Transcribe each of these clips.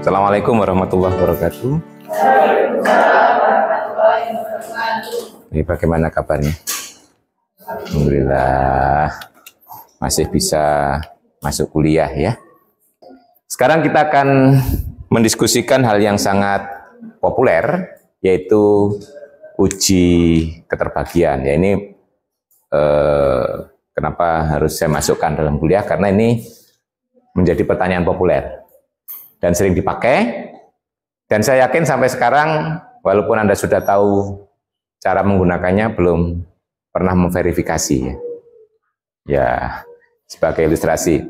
Assalamualaikum warahmatullahi wabarakatuh. Ini bagaimana kabarnya? Alhamdulillah masih bisa masuk kuliah ya. Sekarang kita akan mendiskusikan hal yang sangat populer, yaitu uji keterbagian. Ya ini kenapa harus saya masukkan dalam kuliah? Karena ini menjadi pertanyaan populer dan sering dipakai. Dan saya yakin sampai sekarang, walaupun Anda sudah tahu cara menggunakannya, belum pernah memverifikasi ya. Ya, sebagai ilustrasi.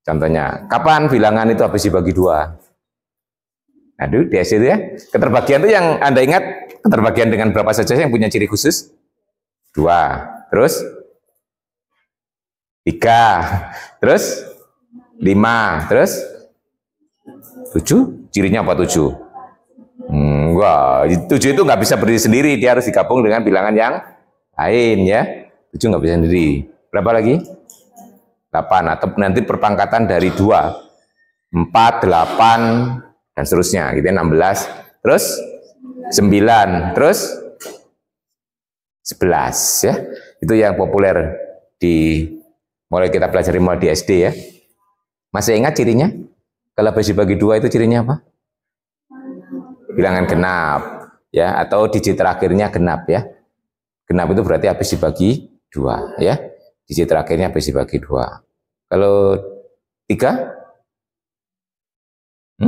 Contohnya, kapan bilangan itu habis dibagi 2? Aduh, di SD itu ya. Keterbagian itu yang Anda ingat, keterbagian dengan berapa saja yang punya ciri khusus? 2. Terus? 3. Terus? 5. Terus? 7? Cirinya apa 7? Enggak, 7 itu nggak bisa berdiri sendiri, dia harus digabung dengan bilangan yang lain ya. 7 nggak bisa sendiri. Berapa lagi? 8, atau nanti perpangkatan dari 2, 4, 8, dan seterusnya, gitu ya, 16, terus 9, terus 11 ya. Itu yang populer mulai kita pelajari mulai di SD ya. Masih ingat cirinya? Kalau habis dibagi 2 itu cirinya apa? Bilangan genap ya, atau digit terakhirnya genap ya. Genap itu berarti habis dibagi 2 ya. Digit terakhirnya habis dibagi 2. Kalau 3?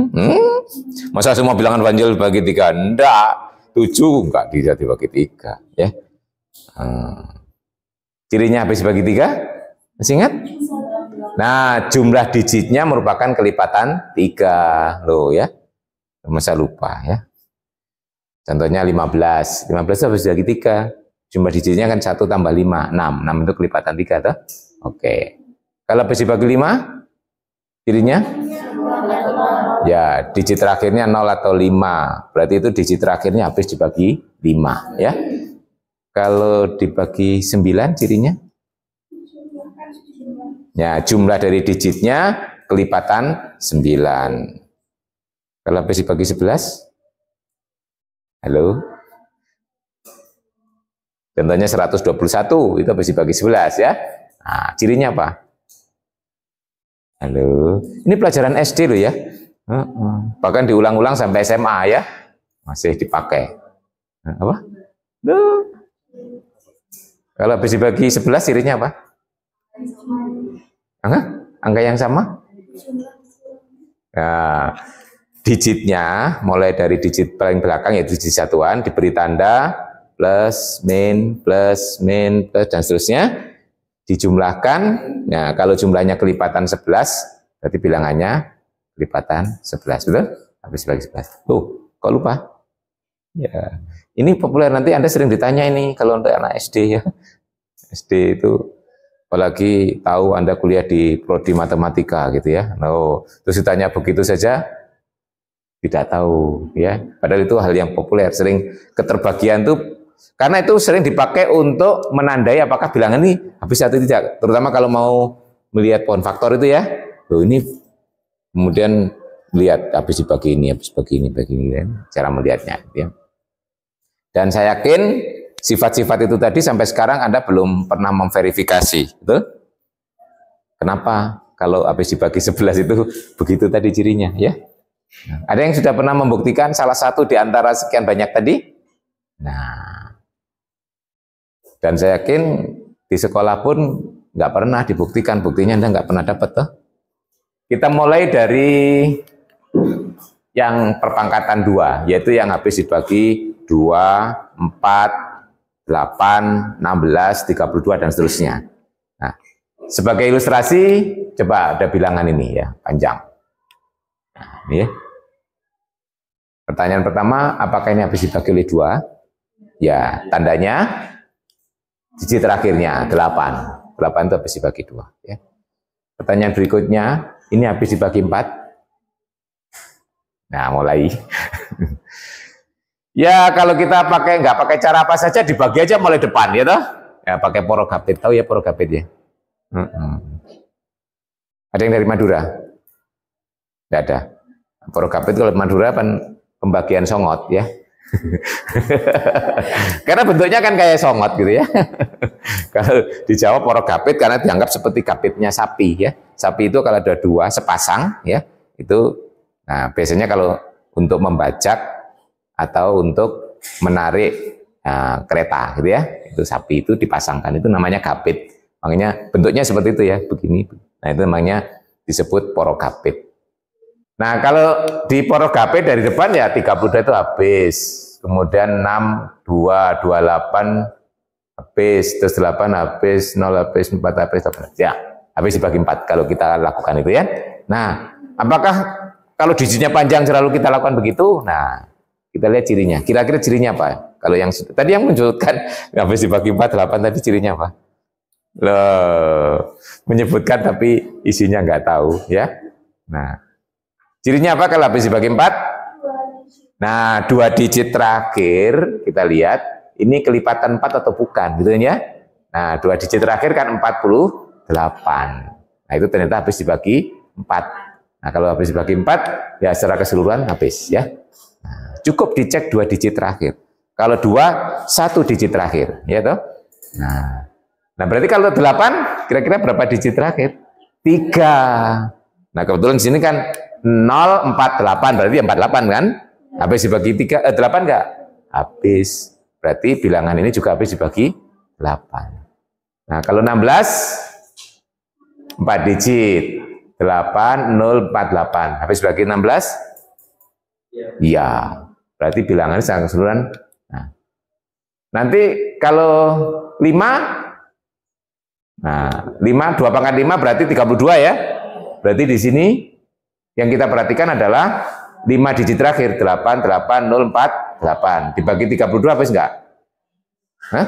Masa semua bilangan ganjil bagi 3? Enggak. 7 enggak bisa dibagi 3 ya. Cirinya habis dibagi 3? Masih ingat? Nah, jumlah digitnya merupakan kelipatan 3 loh ya. Masa lupa ya. Contohnya 15. 15 habis dibagi 3. Jumlah digitnya kan 1 tambah 5, 6. 6 itu kelipatan 3 toh? Oke. Kalau habis dibagi 5, cirinya? Ya, digit terakhirnya 0 atau 5. Berarti itu digit terakhirnya habis dibagi 5 ya. Kalau dibagi 9 cirinya? Ya, jumlah dari digitnya kelipatan 9. Kalau habis dibagi 11? Halo? Contohnya 121, itu habis dibagi 11 ya. Nah, cirinya apa? Halo? Ini pelajaran SD loh ya. Bahkan diulang-ulang sampai SMA ya. Masih dipakai. Apa? Loh. Kalau habis dibagi 11 cirinya apa? Angka yang sama? Nah, digitnya mulai dari digit paling belakang yaitu digit satuan diberi tanda plus, min, plus, dan seterusnya dijumlahkan. Nah, kalau jumlahnya kelipatan 11 berarti bilangannya kelipatan 11, betul? Habis bagi 11. Kok lupa? Ya, ini populer, nanti Anda sering ditanya ini kalau untuk anak SD ya. SD itu apalagi tahu Anda kuliah di prodi matematika gitu ya. Terus ditanya begitu saja tidak tahu ya. Padahal itu hal yang populer, sering keterbagian tuh karena itu sering dipakai untuk menandai apakah bilangan ini habis atau tidak. Terutama kalau mau melihat pohon faktor itu ya. Ini kemudian lihat habis dibagi ini, habis bagi ini kan, cara melihatnya ya. Dan saya yakin sifat-sifat itu tadi sampai sekarang Anda belum pernah memverifikasi, betul? Kenapa? Kalau habis dibagi 11 itu begitu tadi cirinya, ya? Ada yang sudah pernah membuktikan salah satu di antara sekian banyak tadi? Nah, dan saya yakin di sekolah pun nggak pernah dibuktikan, buktinya Anda nggak pernah dapat, toh? Kita mulai dari yang perpangkatan 2, yaitu yang habis dibagi 2, 4, 8, 16, 32, dan seterusnya. Nah, sebagai ilustrasi, coba ada bilangan ini ya, panjang. Nah, ini ya. Pertanyaan pertama, apakah ini habis dibagi oleh 2? Ya, tandanya digit terakhirnya 8. 8 itu habis dibagi 2. Ya. Pertanyaan berikutnya, ini habis dibagi 4. Nah, mulai. Ya kalau kita nggak pakai cara apa saja dibagi aja mulai depan ya toh. Ya pakai porogapit, tahu ya porogapit ya. Ada yang dari Madura? Tidak ada. Porokapit kalau Madura kan pembagian songot ya. Karena bentuknya kan kayak songot gitu ya. Kalau di Jawa porokapit karena dianggap seperti kapitnya sapi ya. Sapi itu kalau ada dua sepasang ya, itu nah biasanya kalau untuk membajak atau untuk menarik kereta gitu ya, itu sapi itu dipasangkan, itu namanya kapit. Makanya bentuknya seperti itu ya, begini. Nah itu namanya disebut porokapit. Nah kalau di porokapit dari depan ya 32 itu habis, kemudian 6, 2, 28 habis, terus 8 habis, 0 habis, 4 habis, 8. Ya, habis dibagi 4 kalau kita lakukan itu ya. Nah, apakah kalau digitnya panjang selalu kita lakukan begitu? Nah, kita lihat cirinya. Kira-kira cirinya apa? Kalau yang tadi yang menunjukkan habis dibagi 4, 8 tadi cirinya apa? Loh, menyebutkan tapi isinya nggak tahu ya. Nah, cirinya apa kalau habis dibagi 4? Nah, 2 digit terakhir kita lihat ini kelipatan 4 atau bukan gitu ya. Nah, 2 digit terakhir kan 48. Nah, itu ternyata habis dibagi 4. Nah, kalau habis dibagi 4 ya secara keseluruhan habis ya. Nah, cukup dicek 2 digit terakhir. Kalau 2, 1 digit terakhir ya toh. Nah, berarti kalau 8 kira-kira berapa digit terakhir? 3. Nah, kebetulan di sini kan 048 berarti 48 kan? Habis dibagi 8 enggak? Habis. Berarti bilangan ini juga habis dibagi 8. Nah, kalau 16 4 digit. 8048. Habis dibagi 16? Iya. Berarti bilangan ini secara keseluruhan. Nah, nanti kalau 5 nah, 5 2 pangkat 5 berarti 32 ya. Berarti di sini yang kita perhatikan adalah 5 digit terakhir 88048 dibagi 32 habis enggak? Hah?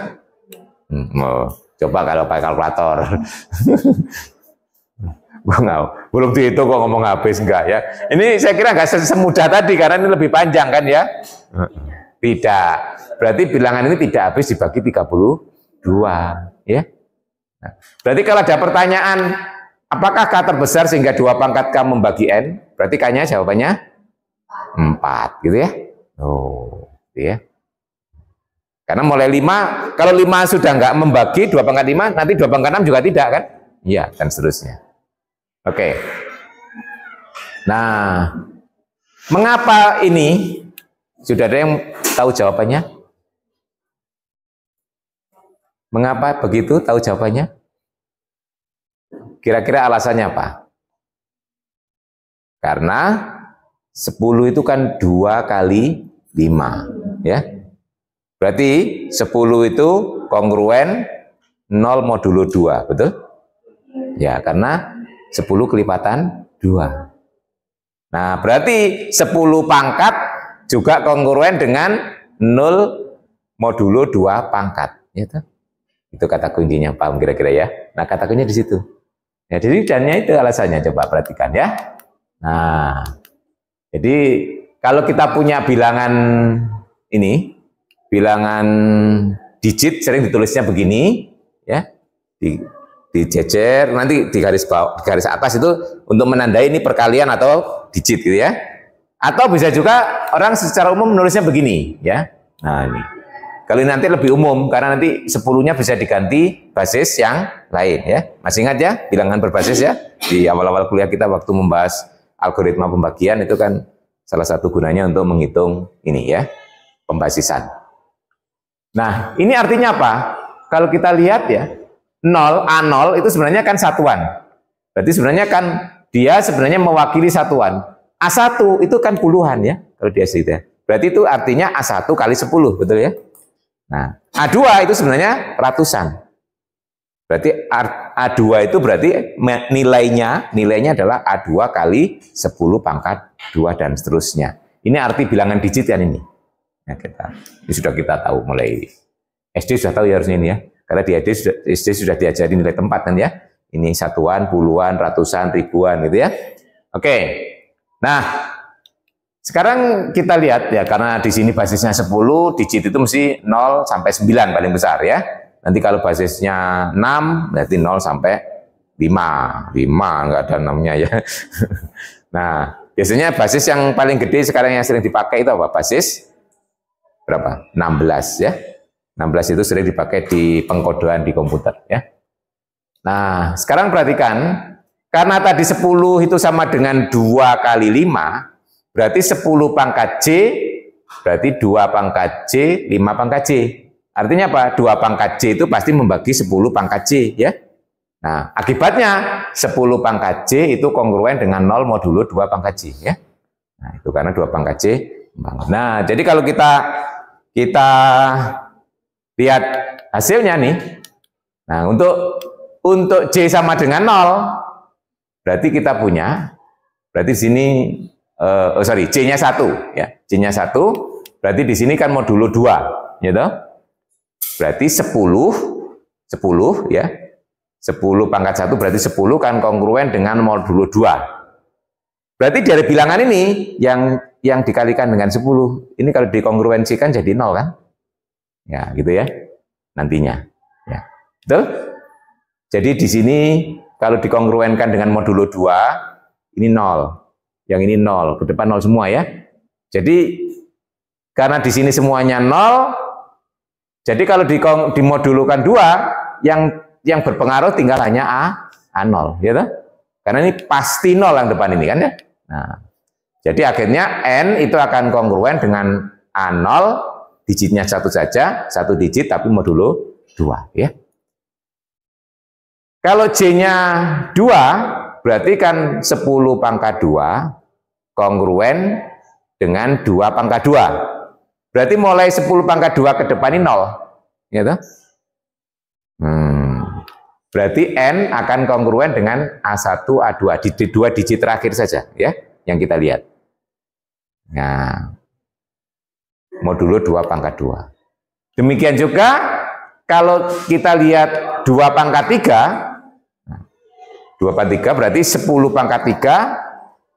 Coba kalau pakai kalkulator. Belum dihitung kok ngomong habis enggak ya. Ini saya kira enggak semudah tadi karena ini lebih panjang kan ya. Tidak. Berarti bilangan ini tidak habis dibagi 32 ya. Nah, berarti kalau ada pertanyaan apakah K terbesar sehingga 2 pangkat K membagi N? Berarti K-nya jawabannya 4 gitu ya. Oh, gitu ya. Karena mulai 5, kalau 5 sudah enggak membagi 2 pangkat 5, nanti 2 pangkat 6 juga tidak kan? Iya, dan seterusnya. Oke. Nah, mengapa ini? Sudah ada yang tahu jawabannya? Mengapa begitu? Tahu jawabannya? Kira-kira alasannya apa? Karena 10 itu kan 2 kali 5. Ya. Berarti 10 itu kongruen 0 modulo 2. Betul? Ya, karena 10 kelipatan 2. Nah, berarti 10 pangkat juga kongruen dengan 0 modulo 2 pangkat. Ya, itu kata kuncinya, paham kira-kira ya? Nah, kata kuncinya di situ. Ya, jadi dannya itu alasannya, coba perhatikan ya. Nah, jadi kalau kita punya bilangan ini, bilangan digit sering ditulisnya begini, ya, dijejer, nanti di garis bawah, di garis atas itu untuk menandai ini perkalian atau digit gitu ya. Atau bisa juga orang secara umum menulisnya begini, ya. Nah ini. Kalau nanti lebih umum karena nanti 10-nya bisa diganti basis yang lain ya. Masih ingat ya bilangan berbasis ya? Di awal-awal kuliah kita waktu membahas algoritma pembagian itu kan salah satu gunanya untuk menghitung ini ya, pembasisan. Nah, ini artinya apa? Kalau kita lihat ya, 0, A0 itu sebenarnya kan satuan. Berarti sebenarnya kan dia sebenarnya mewakili satuan. A1 itu kan puluhan ya, kalau dia sudah. Berarti itu artinya A1 kali 10, betul ya? Nah, A2 itu sebenarnya ratusan. Berarti A2 itu berarti nilainya adalah A2 kali 10 pangkat 2 dan seterusnya. Ini arti bilangan digit kan ini. Nah, ini sudah kita tahu mulai SD sudah tahu ya harusnya ini ya. Karena di SD sudah diajari nilai tempat kan ya. Ini satuan, puluhan, ratusan, ribuan gitu ya. Oke. Nah, sekarang kita lihat ya, karena di sini basisnya 10, digit itu mesti 0 sampai 9 paling besar ya. Nanti kalau basisnya 6, berarti 0 sampai 5 enggak ada 6-nya ya. Nah, biasanya basis yang paling gede sekarang yang sering dipakai itu apa? Basis berapa? 16 ya. 16 itu sering dipakai di pengkodean di komputer ya. Nah, sekarang perhatikan, karena tadi 10 itu sama dengan 2 kali 5, berarti 10 pangkat J, berarti 2 pangkat J, 5 pangkat J. Artinya apa? 2 pangkat J itu pasti membagi 10 pangkat J ya. Nah, akibatnya 10 pangkat J itu kongruen dengan 0 modulo 2 pangkat J ya. Nah, itu karena 2 pangkat J. Nah, jadi kalau kita lihat hasilnya nih. Nah, untuk J sama dengan 0, berarti kita punya, berarti di sini J-nya 1 ya. J-nya 1, berarti di sini kan modulo 2, gitu. Berarti 10 ya. 10 pangkat 1 berarti 10 kan kongruen dengan modulo 2. Berarti dari bilangan ini yang dikalikan dengan 10, ini kalau dikongruensikan jadi 0 kan? Ya, gitu ya. Nantinya. Ya. Betul? Jadi di sini kalau dikongruenkan dengan modulo 2, ini 0. Yang ini 0, ke depan 0 semua ya. Jadi karena di sini semuanya 0, jadi kalau dimodulukan 2, yang berpengaruh tinggal hanya A0, gitu. Karena ini pasti 0 yang depan ini kan ya. Nah, jadi akhirnya N itu akan kongruen dengan A0, digitnya 1 saja, 1 digit tapi modulo 2 ya. Kalau J-nya 2, berarti kan 10 pangkat 2 kongruen dengan 2 pangkat 2. Berarti mulai 10 pangkat 2 ke depan ini 0. Gitu. Berarti N akan kongruen dengan A1, A2, di 2 digit terakhir saja ya, yang kita lihat. Nah, modulo 2 pangkat 2. Demikian juga kalau kita lihat 2 pangkat 3, 2 pangkat 3 berarti 10 pangkat 3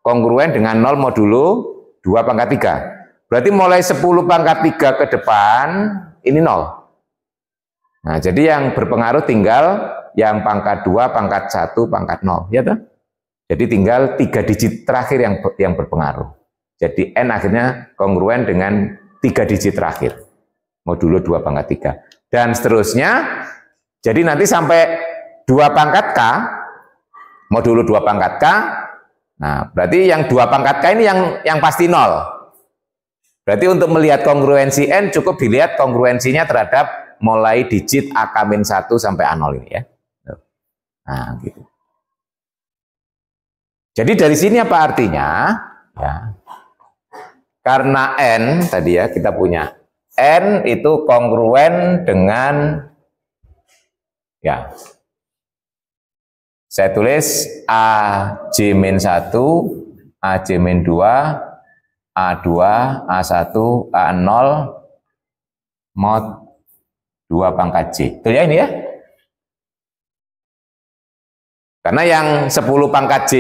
kongruen dengan 0 modulo 2 pangkat 3. Berarti mulai 10 pangkat 3 ke depan ini 0. Nah, jadi yang berpengaruh tinggal yang pangkat 2, pangkat 1, pangkat 0, ya toh? Jadi tinggal 3 digit terakhir yang berpengaruh. Jadi N akhirnya kongruen dengan 3 digit terakhir. Modulo 2 pangkat 3. Dan seterusnya, jadi nanti sampai 2 pangkat K, modulo 2 pangkat K, nah berarti yang 2 pangkat K ini yang pasti 0. Berarti untuk melihat kongruensi N cukup dilihat kongruensinya terhadap mulai digit AK-1 sampai A0 ini ya. Nah, gitu. Jadi dari sini apa artinya? Ya. Karena N tadi ya kita punya N itu kongruen dengan ya. Saya tulis AJ-1, AJ-2, A2, A1, A0 mod 2 pangkat J. Betul ya ini ya? Karena yang 10 pangkat J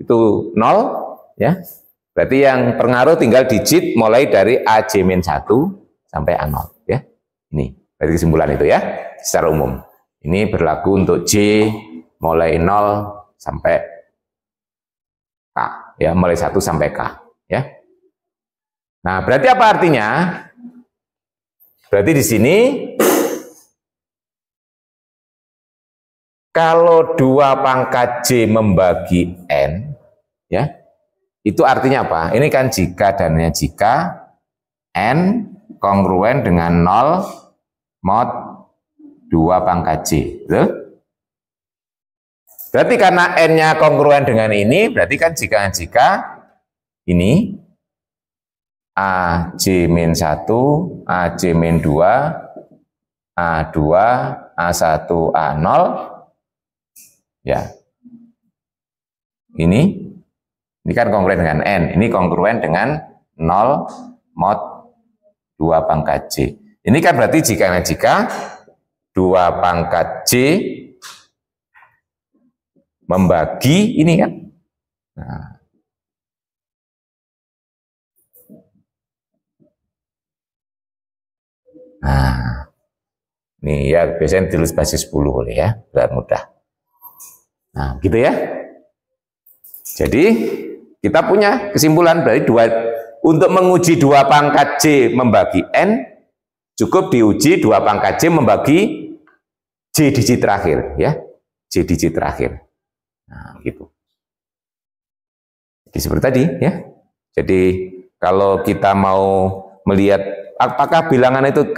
itu 0 ya. Berarti yang pengaruh tinggal digit mulai dari AJ-1 sampai A0 ya. Ini berarti kesimpulan itu ya secara umum. Ini berlaku untuk J mulai 0 sampai K ya, mulai 1 sampai K ya. Nah, berarti apa artinya? Berarti di sini kalau 2 pangkat J membagi N, ya, itu artinya apa? Ini kan jika dannya jika N kongruen dengan 0 mod 2 pangkat J. Betul? Berarti karena N-nya kongruen dengan ini, berarti kan jika ini AJ-1, AJ-2, A2, A1, A0, ya, ini kan kongruen dengan N, ini kongruen dengan 0 mod 2 pangkat J. Ini kan berarti jika 2 pangkat J membagi ini kan. Nah, ini ya biasanya tulis basis 10 boleh ya, biar mudah. Nah, gitu ya. Jadi kita punya kesimpulan berarti untuk menguji 2 pangkat J membagi N, cukup diuji 2 pangkat J membagi J digit terakhir, ya. J digit terakhir. Nah, gitu. Jadi seperti tadi, ya. Jadi kalau kita mau melihat apakah bilangan itu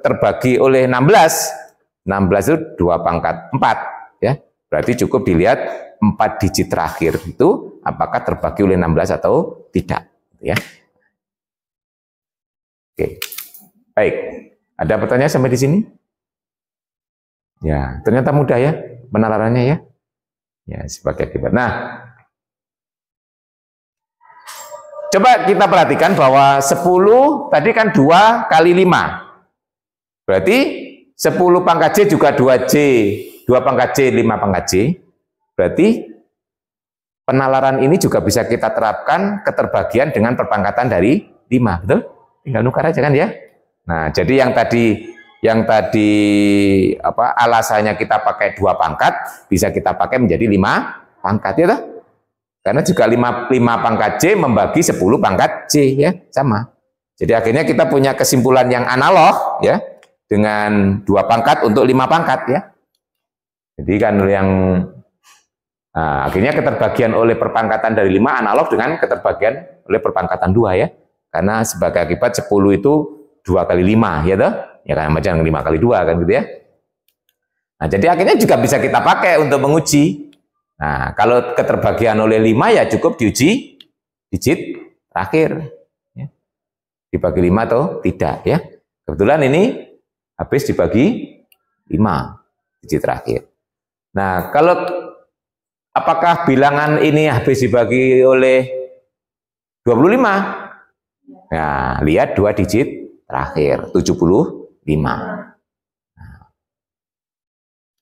terbagi oleh 16, 16 itu 2 pangkat 4, ya. Berarti cukup dilihat 4 digit terakhir itu apakah terbagi oleh 16 atau tidak, ya. Oke. Baik. Ada pertanyaan sampai di sini? Ya, ternyata mudah ya penalarannya ya. Ya, sebagai akibat. Nah, coba kita perhatikan bahwa 10 tadi kan 2 kali 5. Berarti 10 pangkat J juga 2J. 2 pangkat J, 5 pangkat J. Berarti penalaran ini juga bisa kita terapkan keterbagian dengan perpangkatan dari 5. Betul? Tinggal nukar aja kan ya. Nah, jadi yang tadi alasannya kita pakai 2 pangkat, bisa kita pakai menjadi 5 pangkat ya toh? Karena juga 5 pangkat J membagi 10 pangkat J ya, sama. Jadi akhirnya kita punya kesimpulan yang analog ya, dengan 2 pangkat untuk 5 pangkat ya. Jadi kan akhirnya keterbagian oleh perpangkatan dari 5 analog dengan keterbagian oleh perpangkatan 2 ya. Karena sebagai akibat 10 itu 2 kali 5 ya toh? Ya kan macam 5 kali 2 kan gitu ya. Nah, jadi akhirnya juga bisa kita pakai untuk menguji. Nah, kalau keterbagian oleh 5 ya cukup diuji digit terakhir. Ya. Dibagi 5 atau tidak ya. Kebetulan ini habis dibagi 5 digit terakhir. Nah, kalau apakah bilangan ini habis dibagi oleh 25? Nah, lihat 2 digit terakhir, 75.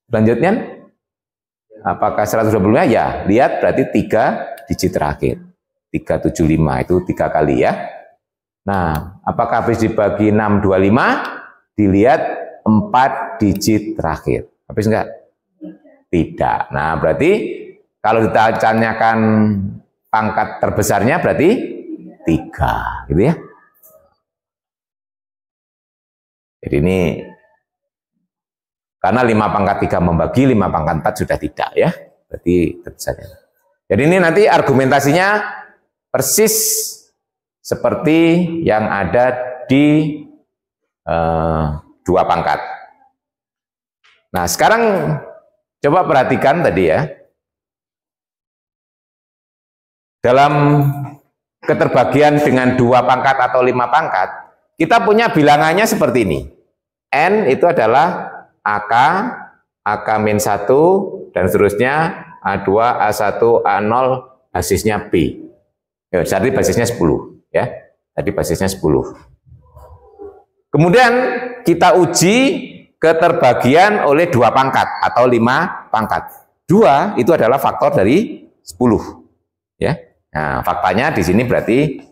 Selanjutnya, apakah 125? Ya, lihat berarti 3 digit terakhir. 375 itu 3 kali ya. Nah, apakah habis dibagi 625? Dilihat 4 digit terakhir. Habis enggak? Tidak. Nah, berarti kalau ditanyakan pangkat terbesarnya berarti 3, gitu ya. Jadi ini karena 5 pangkat 3 membagi 5 pangkat 4 sudah tidak ya. Berarti tentu saja. Jadi ini nanti argumentasinya persis seperti yang ada di 2 pangkat. Nah, sekarang coba perhatikan tadi ya. Dalam keterbagian dengan 2 pangkat atau 5 pangkat, kita punya bilangannya seperti ini. N itu adalah AK, AK-1, dan seterusnya A2, A1, A0, basisnya B. Ya, tadi basisnya 10. Ya, tadi basisnya 10. Kemudian kita uji keterbagian oleh 2 pangkat atau 5 pangkat. 2 itu adalah faktor dari 10. Ya. Nah, faktanya di sini berarti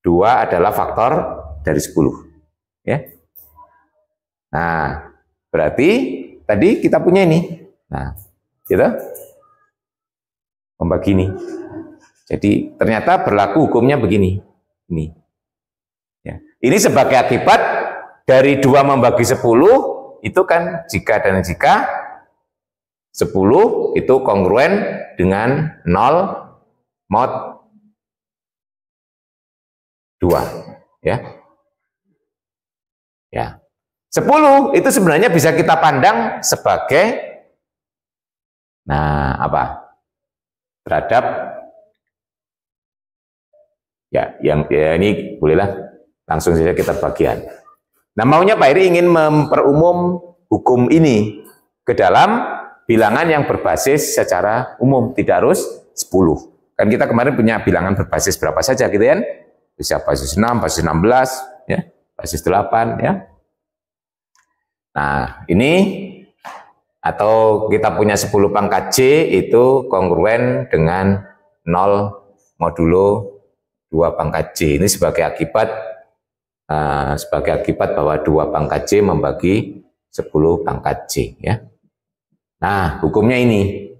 2 adalah faktor dari 10. Ya. Nah, berarti tadi kita punya ini. Nah, gitu. Membagi ini. Jadi ternyata berlaku hukumnya begini. Ini. Ya. Ini sebagai akibat dari 2 membagi 10 itu kan jika dan jika 10 itu kongruen dengan 0 mod 2 ya. Ya. 10 itu sebenarnya bisa kita pandang sebagai terhadap ini bolehlah langsung saja kita bagian. Nah, maunya Pak Heri ingin memperumum hukum ini ke dalam bilangan yang berbasis secara umum, tidak harus 10. Kan kita kemarin punya bilangan berbasis berapa saja gitu kan? Bisa basis 6, basis 16, ya, basis 8, ya. Nah, ini atau kita punya 10 pangkat J itu kongruen dengan 0 modulo 2 pangkat J. Ini sebagai akibat bahwa 2 pangkat J membagi 10 pangkat J, ya. Nah, hukumnya ini.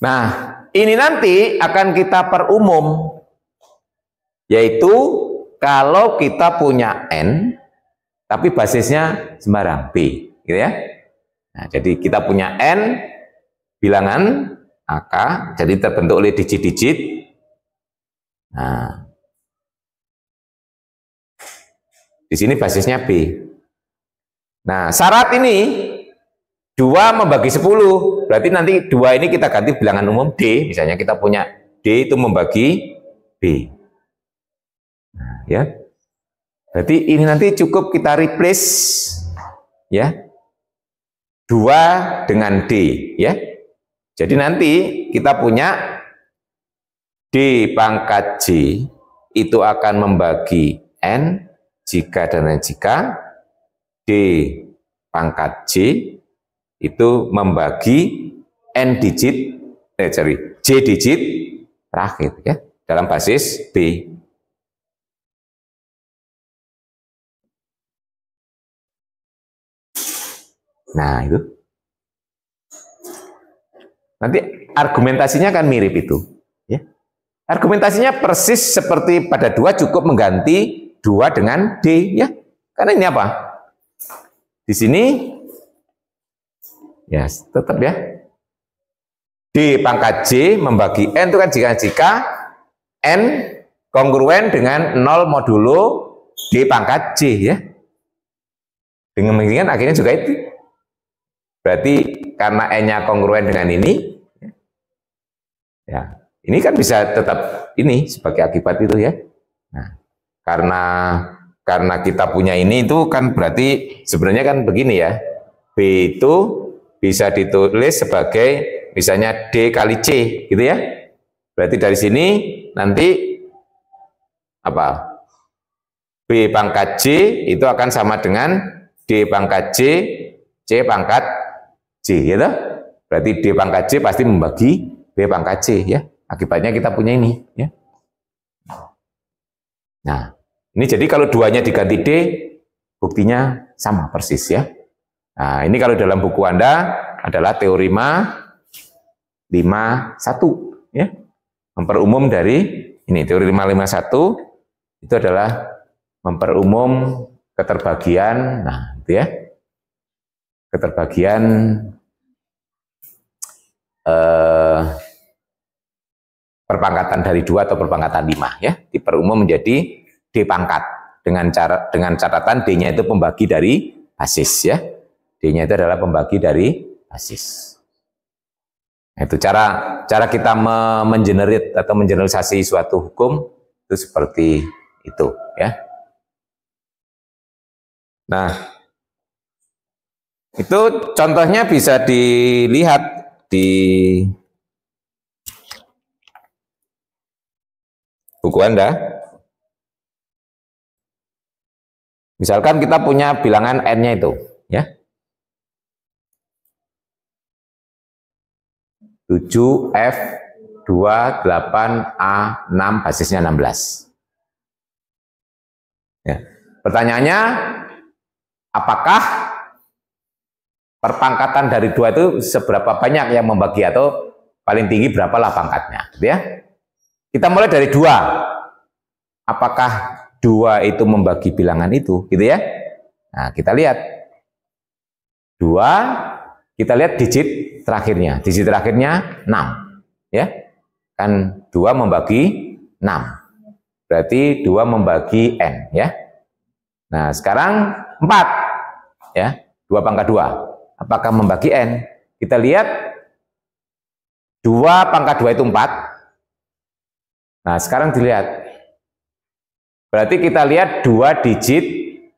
Nah, ini nanti akan kita perumum, yaitu kalau kita punya N, tapi basisnya sembarang B, gitu ya. Nah, jadi kita punya N bilangan angka, jadi terbentuk oleh digit-digit. Nah, di sini basisnya B. Nah, syarat ini 2 membagi 10, berarti nanti 2 ini kita ganti bilangan umum D, misalnya kita punya D itu membagi B. Nah, ya. Berarti ini nanti cukup kita replace ya 2 dengan D ya. Jadi nanti kita punya D pangkat J itu akan membagi N jika dan jika D pangkat J itu membagi N digit, J digit terakhir ya, dalam basis B. Nah, itu. Nanti argumentasinya kan mirip itu. Ya. Argumentasinya persis seperti pada 2, cukup mengganti 2 dengan D. Ya. Karena ini apa? Di sini ya tetap ya D pangkat J membagi N itu kan jika N kongruen dengan 0 modulo D pangkat J ya. Dengan demikian akhirnya juga itu. Berarti karena N-nya kongruen dengan ini ya, ini kan bisa tetap ini sebagai akibat itu ya. Nah, karena kita punya ini itu kan berarti sebenarnya kan begini ya. B itu bisa ditulis sebagai misalnya D kali C gitu ya. Berarti dari sini nanti apa? B pangkat J itu akan sama dengan D pangkat J, C pangkat J gitu. Berarti D pangkat J pasti membagi B pangkat C ya. Akibatnya kita punya ini ya. Nah, ini jadi kalau 2-nya diganti D, buktinya sama persis ya. Nah, ini kalau dalam buku Anda adalah teorema 51 ya. Memperumum dari ini teori 551 itu adalah memperumum keterbagian, nah itu ya. Keterbagian perpangkatan dari 2 atau perpangkatan 5 ya, diperumum menjadi D pangkat dengan catatan D-nya itu pembagi dari basis ya. D-nya itu adalah pembagi dari basis. Nah, itu cara kita mengenerate atau mengeneralisasi suatu hukum itu seperti itu ya. Nah, itu contohnya bisa dilihat di buku Anda. Misalkan kita punya bilangan N-nya itu, ya. 7F28A6 basisnya 16. Ya. Pertanyaannya, apakah perpangkatan dari 2 itu seberapa banyak yang membagi atau paling tinggi berapalah pangkatnya, gitu ya? Kita mulai dari 2. Apakah 2 itu membagi bilangan itu, gitu ya? Nah, kita lihat 2, kita lihat digit terakhirnya. Digit terakhirnya 6, ya. Kan 2 membagi 6. Berarti 2 membagi N, ya. Nah, sekarang 4, ya. 2 pangkat 2. Apakah membagi N? Kita lihat 2 pangkat 2 itu 4. Nah, sekarang dilihat. Berarti kita lihat 2 digit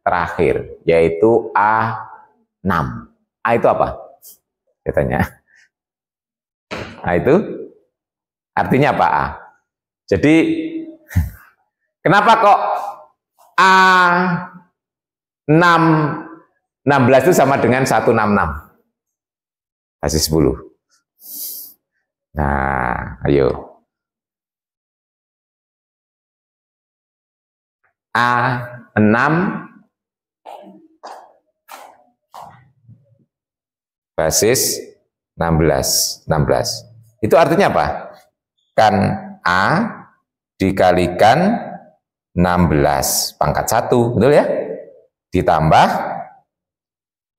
terakhir, yaitu A6. A itu apa? Katanya. A itu artinya apa A? Jadi, kenapa kok A16 itu sama dengan 166? Basis 10. Nah, ayo. A6 basis 16. Itu artinya apa? Kan A dikalikan 16 pangkat 1, betul ya? Ditambah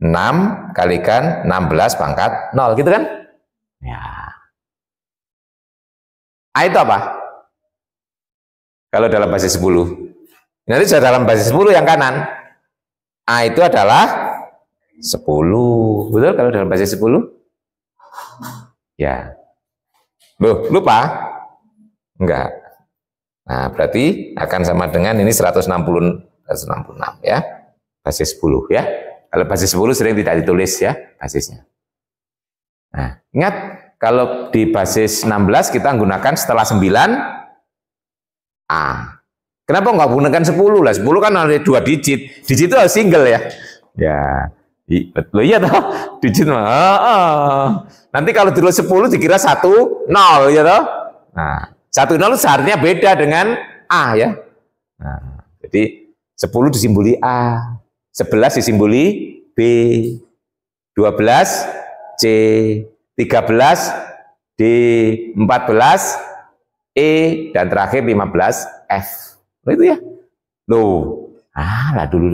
6 kalikan 16 pangkat 0, gitu kan? Ya. A itu apa? Kalau dalam basis 10. Nanti sudah dalam basis 10 yang kanan. A itu adalah 10. Betul kalau dalam basis 10? Ya. Loh, lupa? Enggak. Nah, berarti akan sama dengan ini 166 ya. Basis 10 ya. Kalau basis 10 sering tidak ditulis ya basisnya. Nah, ingat kalau di basis 16 kita menggunakan setelah 9 A. Kenapa nggak menggunakan 10 lah? 10 kan ada 2 digit. Digit itu harus single ya. Ya. Betul iya toh. Digit mah. Nanti kalau ditulis 10 dikira 1 0 ya toh. Nah, 1 0 seharusnya beda dengan A ya. Nah, jadi 10 disimboli A, 11 disimboli B, 12 C, 13 D, 14 E, dan terakhir 15 F. Itu ya. Loh, lah dulu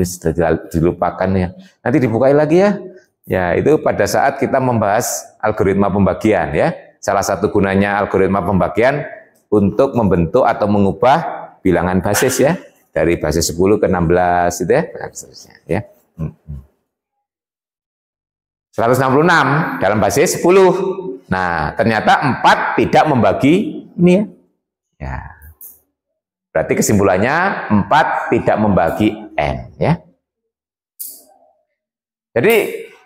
dilupakan ya. Nanti dibukai lagi ya. Ya, itu pada saat kita membahas algoritma pembagian ya. Salah satu gunanya algoritma pembagian untuk membentuk atau mengubah bilangan basis ya. Dari basis 10 ke 16 itu ya. Nah, seterusnya ya. 166 dalam basis 10. Nah, ternyata 4 tidak membagi ini ya. Ya. Berarti kesimpulannya 4 tidak membagi N ya. Jadi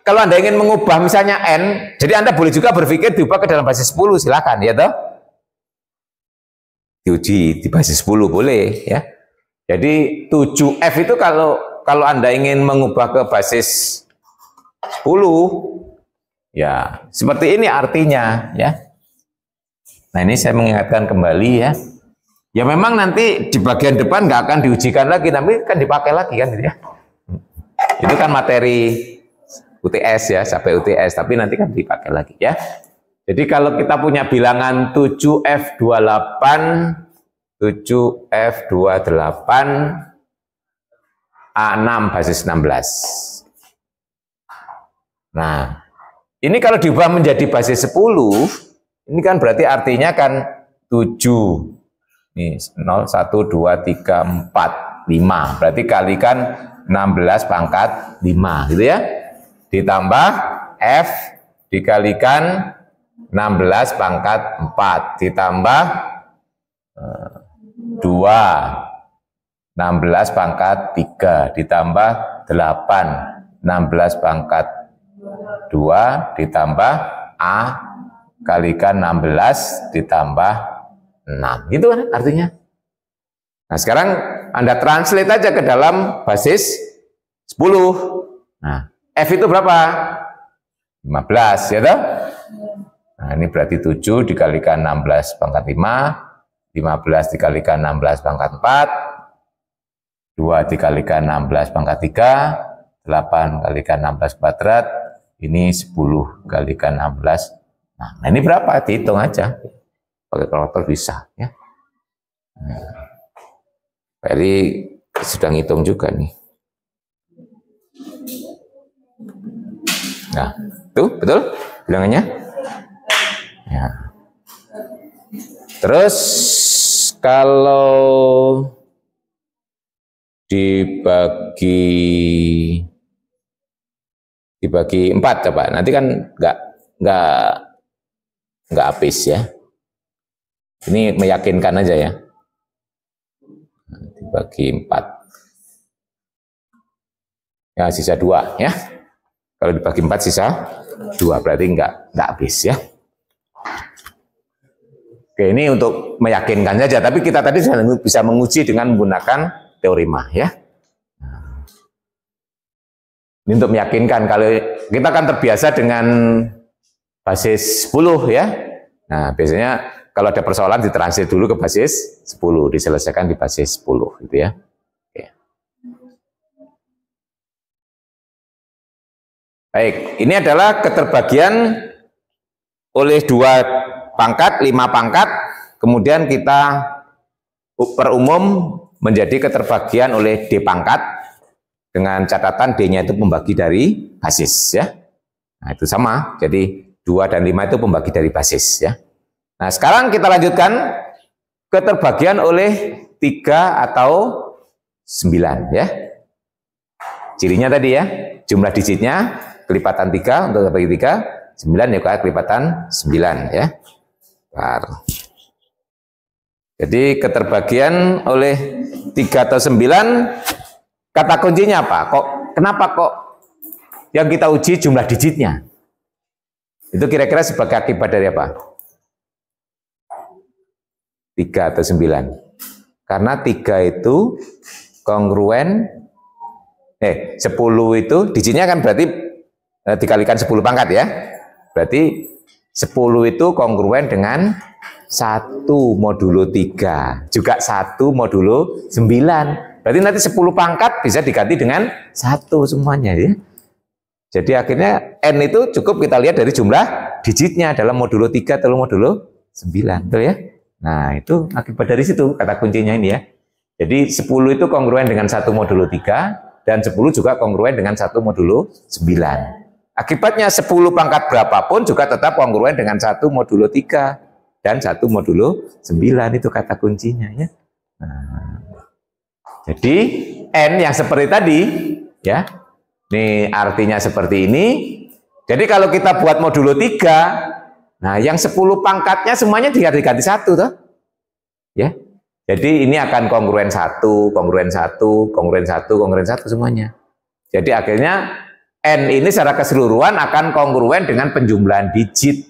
kalau Anda ingin mengubah misalnya N, jadi Anda boleh juga berpikir diubah ke dalam basis 10, silakan ya toh. Diuji di basis 10 boleh ya. Jadi 7F itu kalau Anda ingin mengubah ke basis 10 ya seperti ini artinya ya. Nah, ini saya mengingatkan kembali ya. Ya memang nanti di bagian depan nggak akan diujikan lagi, tapi kan dipakai lagi kan gitu ya. Itu kan materi UTS ya, sampai UTS, tapi nanti kan dipakai lagi ya. Jadi kalau kita punya bilangan 7F28 A6 basis 16. Nah, ini kalau diubah menjadi basis 10, ini kan berarti artinya kan 7. Ini 0, 1, 2, 3, 4, 5. Berarti kalikan 16 pangkat 5 gitu ya. Ditambah F dikalikan 16 pangkat 4. Ditambah 2. 16 pangkat 3. Ditambah 8. 16 pangkat 2. Ditambah A kalikan 16 ditambah 6. Gitu kan artinya. Nah, sekarang Anda translate aja ke dalam basis 10. Nah, F itu berapa? 15 ya toh? Nah, ini berarti 7 dikalikan 16 pangkat 5, 15 dikalikan 16 pangkat 4, 2 dikalikan 16 pangkat 3, 8 kalikan 16 kuadrat, ini 10 kalikan 16. Nah, ini berapa? Dihitung aja. Pakai kalkulator bisa ya. Jadi sudah ngitung juga nih. Nah, tuh betul bilangannya. Ya. Terus kalau dibagi 4 coba, nanti kan nggak habis ya. Ini meyakinkan aja ya. Dibagi 4. Ya, sisa 2 ya. Kalau dibagi 4 sisa 2, berarti nggak habis ya. Oke, ini untuk meyakinkan saja, tapi kita tadi bisa menguji dengan menggunakan teorema ya. Ini untuk meyakinkan, kalau kita kan terbiasa dengan basis 10 ya. Nah, biasanya kalau ada persoalan ditranslate dulu ke basis 10, diselesaikan di basis 10 gitu ya. Oke. Baik, ini adalah keterbagian oleh 2 pangkat, 5 pangkat, kemudian kita perumum menjadi keterbagian oleh D pangkat, dengan catatan D-nya itu pembagi dari basis ya. Nah, itu sama. Jadi 2 dan 5 itu pembagi dari basis ya. Nah, sekarang kita lanjutkan keterbagian oleh 3 atau 9 ya. Cirinya tadi ya, jumlah digitnya kelipatan 3 untuk bagi 3, 9 juga kelipatan 9 ya. Bentar. Jadi keterbagian oleh 3 atau 9, kata kuncinya apa? Kenapa kok yang kita uji jumlah digitnya? Itu kira-kira sebagai akibat dari apa? 3 atau 9. Karena 3 itu kongruen, 10 itu digitnya kan berarti dikalikan 10 pangkat ya. Berarti 10 itu kongruen dengan 1 modulo 3, juga 1 modulo 9. Berarti nanti 10 pangkat bisa diganti dengan 1 semuanya ya. Jadi akhirnya N itu cukup kita lihat dari jumlah digitnya dalam modulo 3 atau modulo 9, betul ya? Nah, itu akibat dari situ kata kuncinya ini ya. Jadi 10 itu kongruen dengan 1 modulo 3 dan 10 juga kongruen dengan 1 modulo 9. Akibatnya 10 pangkat berapapun juga tetap kongruen dengan 1 modulo 3 dan 1 modulo 9, itu kata kuncinya ya. Nah, jadi N yang seperti tadi ya. Ini artinya seperti ini. Jadi kalau kita buat modulo 3, nah yang 10 pangkatnya semuanya diganti 1 toh. Ya. Jadi ini akan kongruen 1, kongruen 1, kongruen 1, kongruen 1 semuanya. Jadi akhirnya N ini secara keseluruhan akan kongruen dengan penjumlahan digit.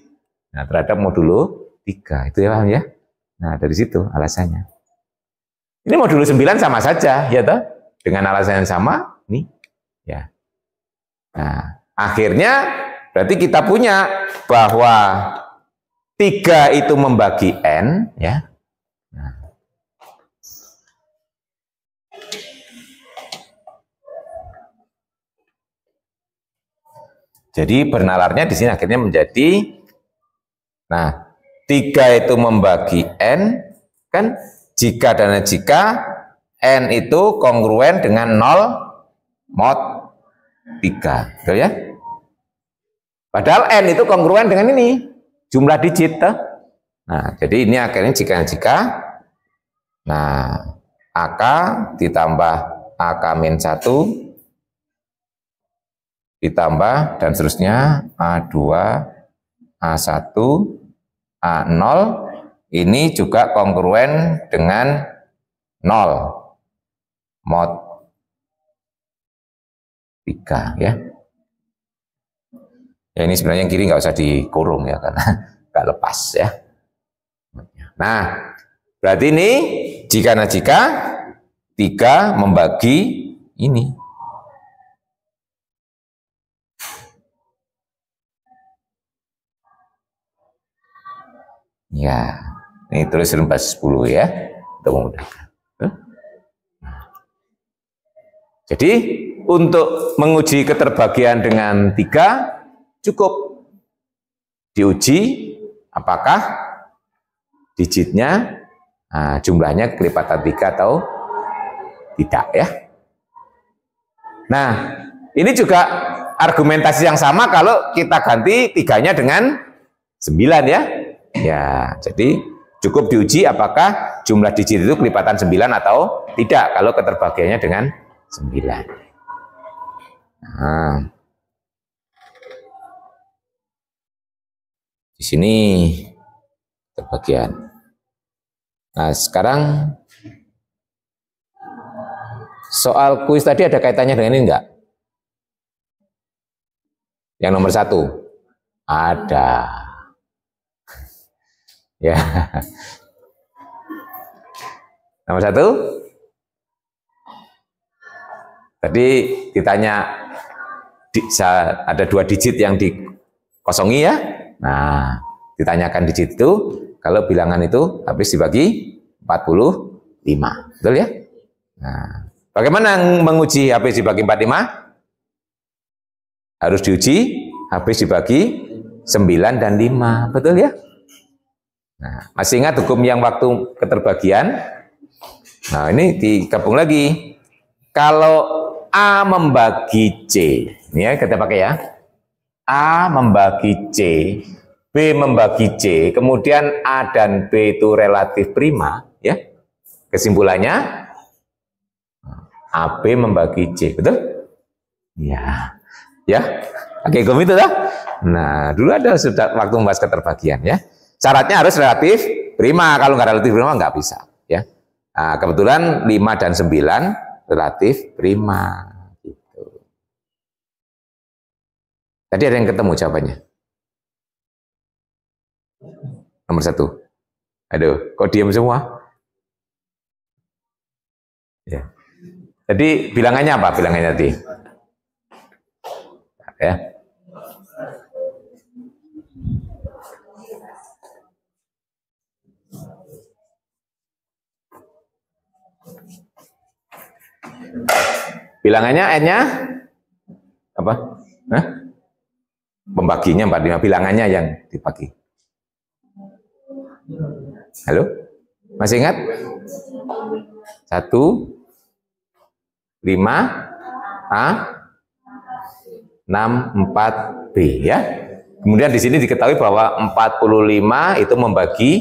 Nah, terhadap modulo 3. Itu ya paham ya. Nah, dari situ alasannya. Ini modulo 9 sama saja ya toh. Dengan alasan yang sama nih. Ya. Nah, akhirnya berarti kita punya bahwa 3 itu membagi N ya. Nah. Jadi bernalarnya di sini akhirnya menjadi, nah 3 itu membagi N kan, jika dan jika N itu kongruen dengan 0 mod 3, betul ya? Padahal N itu kongruen dengan ini, jumlah digit. Nah, jadi ini akhirnya jika, nah, AK ditambah AK-1, ditambah dan seterusnya A2, A1, A0, ini juga kongruen dengan 0 mod 3 ya. Ya ini sebenarnya yang kiri nggak usah dikurung ya karena nggak lepas ya. Nah, berarti ini jika 3 membagi ini. Ya, ini tulis lembar 10 ya untuk memudahkan. Jadi untuk menguji keterbagian dengan 3 cukup diuji apakah digitnya jumlahnya kelipatan 3 atau tidak ya. Nah, ini juga argumentasi yang sama kalau kita ganti 3-nya dengan 9 ya. Ya, jadi cukup diuji apakah jumlah digit itu kelipatan 9 atau tidak kalau keterbagiannya dengan 9. Nah, di sini terbagian. Nah, sekarang soal kuis tadi ada kaitannya dengan ini enggak? Yang nomor 1 ada. Ya. Nomor 1 tadi ditanya ada 2 digit yang dikosongi ya. Nah, ditanyakan digit itu kalau bilangan itu habis dibagi 45, betul ya? Nah, bagaimana menguji habis dibagi 45? Harus diuji habis dibagi 9 dan 5, betul ya? Nah, masih ingat hukum yang waktu keterbagian? Nah, ini digabung lagi. Kalau A membagi C, ini ya kita pakai ya. A membagi C, B membagi C, kemudian A dan B itu relatif prima, ya. Kesimpulannya AB membagi C, betul? Ya. Ya. Oke, hukum itu dah. Nah, dulu ada sudah waktu membahas keterbagian ya. Syaratnya harus relatif prima, kalau nggak relatif prima nggak bisa, ya. Nah, kebetulan 5 dan 9 relatif prima gitu. Tadi ada yang ketemu jawabannya. Nomor 1. Aduh, kok diam semua? Ya. Jadi bilangannya apa? Bilangannya tadi. Ya. Bilangannya N-nya apa? Hah? Pembaginya 45, bilangannya yang dibagi. Halo? Masih ingat? 1, 5, A, 6, 4, B ya. Kemudian di sini diketahui bahwa 45 itu membagi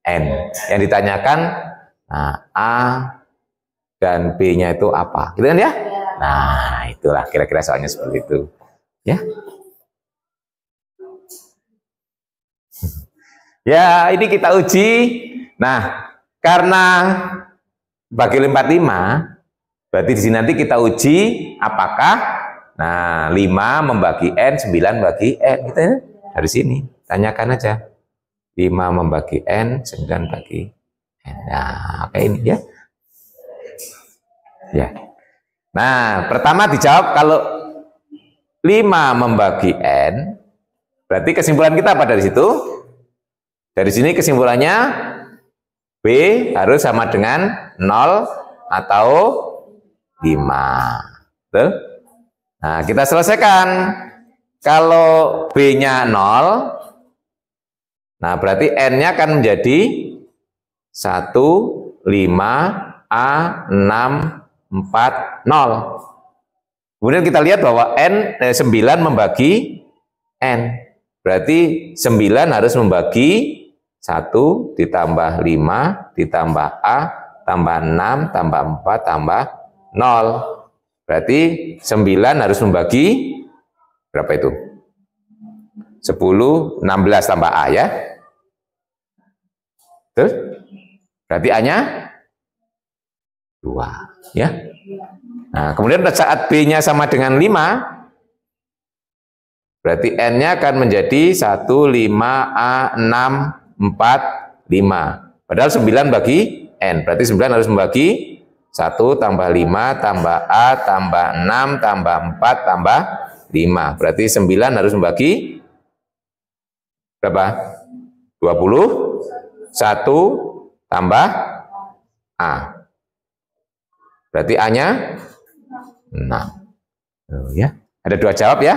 N. Yang ditanyakan A dan B-nya itu apa? Gitu kan ya? Nah, itulah kira-kira soalnya seperti itu. Ya. Ya, ini kita uji. Nah, karena bagi 45, berarti di sini nanti kita uji apakah 5 membagi N, 9 bagi N. Gitu ya. Dari sini, tanyakan aja. 5 membagi N, 9 bagi N. Nah, kayak ini ya. Ya. Nah, pertama dijawab kalau 5 membagi N, berarti kesimpulan kita apa dari situ? Dari sini kesimpulannya B harus sama dengan 0 atau 5. Betul? Nah, kita selesaikan. Kalau B-nya 0, nah berarti N-nya akan menjadi 1, 5, A, 6, 4, 0. Kemudian kita lihat bahwa 9 membagi N. Berarti 9 harus membagi 1 ditambah 5 ditambah A tambah 6 tambah 4 tambah 0. Berarti 9 harus membagi berapa itu? 10, 16 tambah A ya. Terus? Berarti A-nya 2 ya. Nah, kemudian pada saat B-nya sama dengan 5, berarti N-nya akan menjadi 1, 5, A, 6, 4, 5. Padahal 9 bagi N. Berarti 9 harus membagi 1 tambah 5 tambah A tambah 6 tambah 4 tambah 5. Berarti 9 harus membagi berapa? 20. 1 tambah A. Berarti A-nya 6. Oh, ya. Ada 2 jawab ya.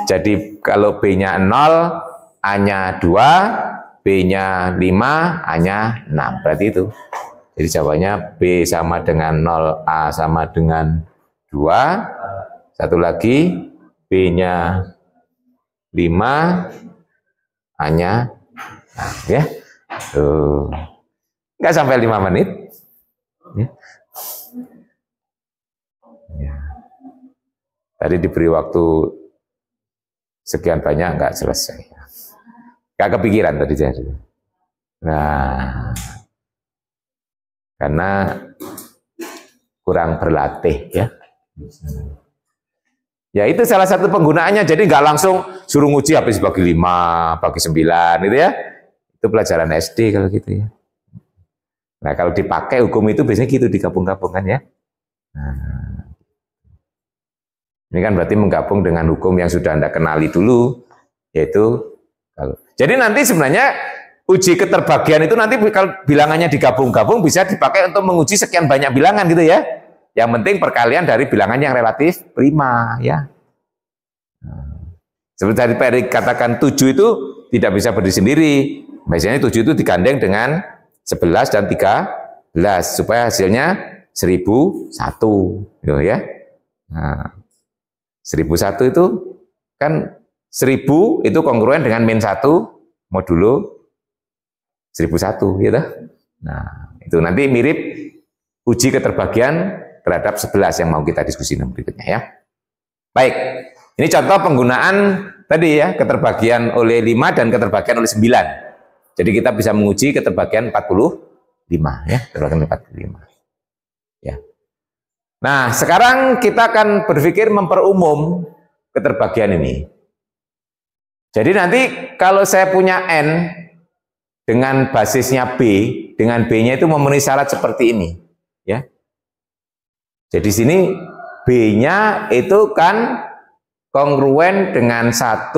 Jadi kalau B-nya 0, A-nya 2, B-nya 5, A-nya 6. Berarti itu. Jadi jawabannya B sama dengan 0, A sama dengan 2. Satu lagi, B-nya 5, A-nya 6. Ya. Tuh. Nggak sampai 5 menit. Ya. Ya. Tadi diberi waktu sekian banyak nggak selesai. Nggak kepikiran tadi jadi. Nah, karena kurang berlatih ya. Ya itu salah satu penggunaannya. Jadi nggak langsung suruh nguji habis bagi 5, bagi 9 gitu ya. Itu pelajaran SD kalau gitu ya. Nah kalau dipakai hukum itu biasanya gitu digabung-gabungkan ya. Nah, ini kan berarti menggabung dengan hukum yang sudah Anda kenali dulu, yaitu kalau. Jadi nanti sebenarnya uji keterbagian itu nanti kalau bilangannya digabung-gabung bisa dipakai untuk menguji sekian banyak bilangan gitu ya. Yang penting perkalian dari bilangan yang relatif prima ya. Seperti tadi Pak Erik katakan 7 itu tidak bisa berdiri sendiri. Biasanya 7 itu digandeng dengan 11 dan 13 supaya hasilnya 1001 gitu ya. Nah, 1001 itu kan 1000 itu kongruen dengan min 1 modulo 1001 gitu. Nah, itu nanti mirip uji keterbagian terhadap 11 yang mau kita diskusi berikutnya ya. Baik, ini contoh penggunaan tadi ya, keterbagian oleh 5 dan keterbagian oleh 9. Jadi kita bisa menguji keterbagian 45 ya, keterbagian 45. Ya. Nah, sekarang kita akan berpikir memperumum keterbagian ini. Jadi nanti kalau saya punya N dengan basisnya B, dengan B-nya itu memenuhi syarat seperti ini, ya. Jadi sini B-nya itu kan kongruen dengan 1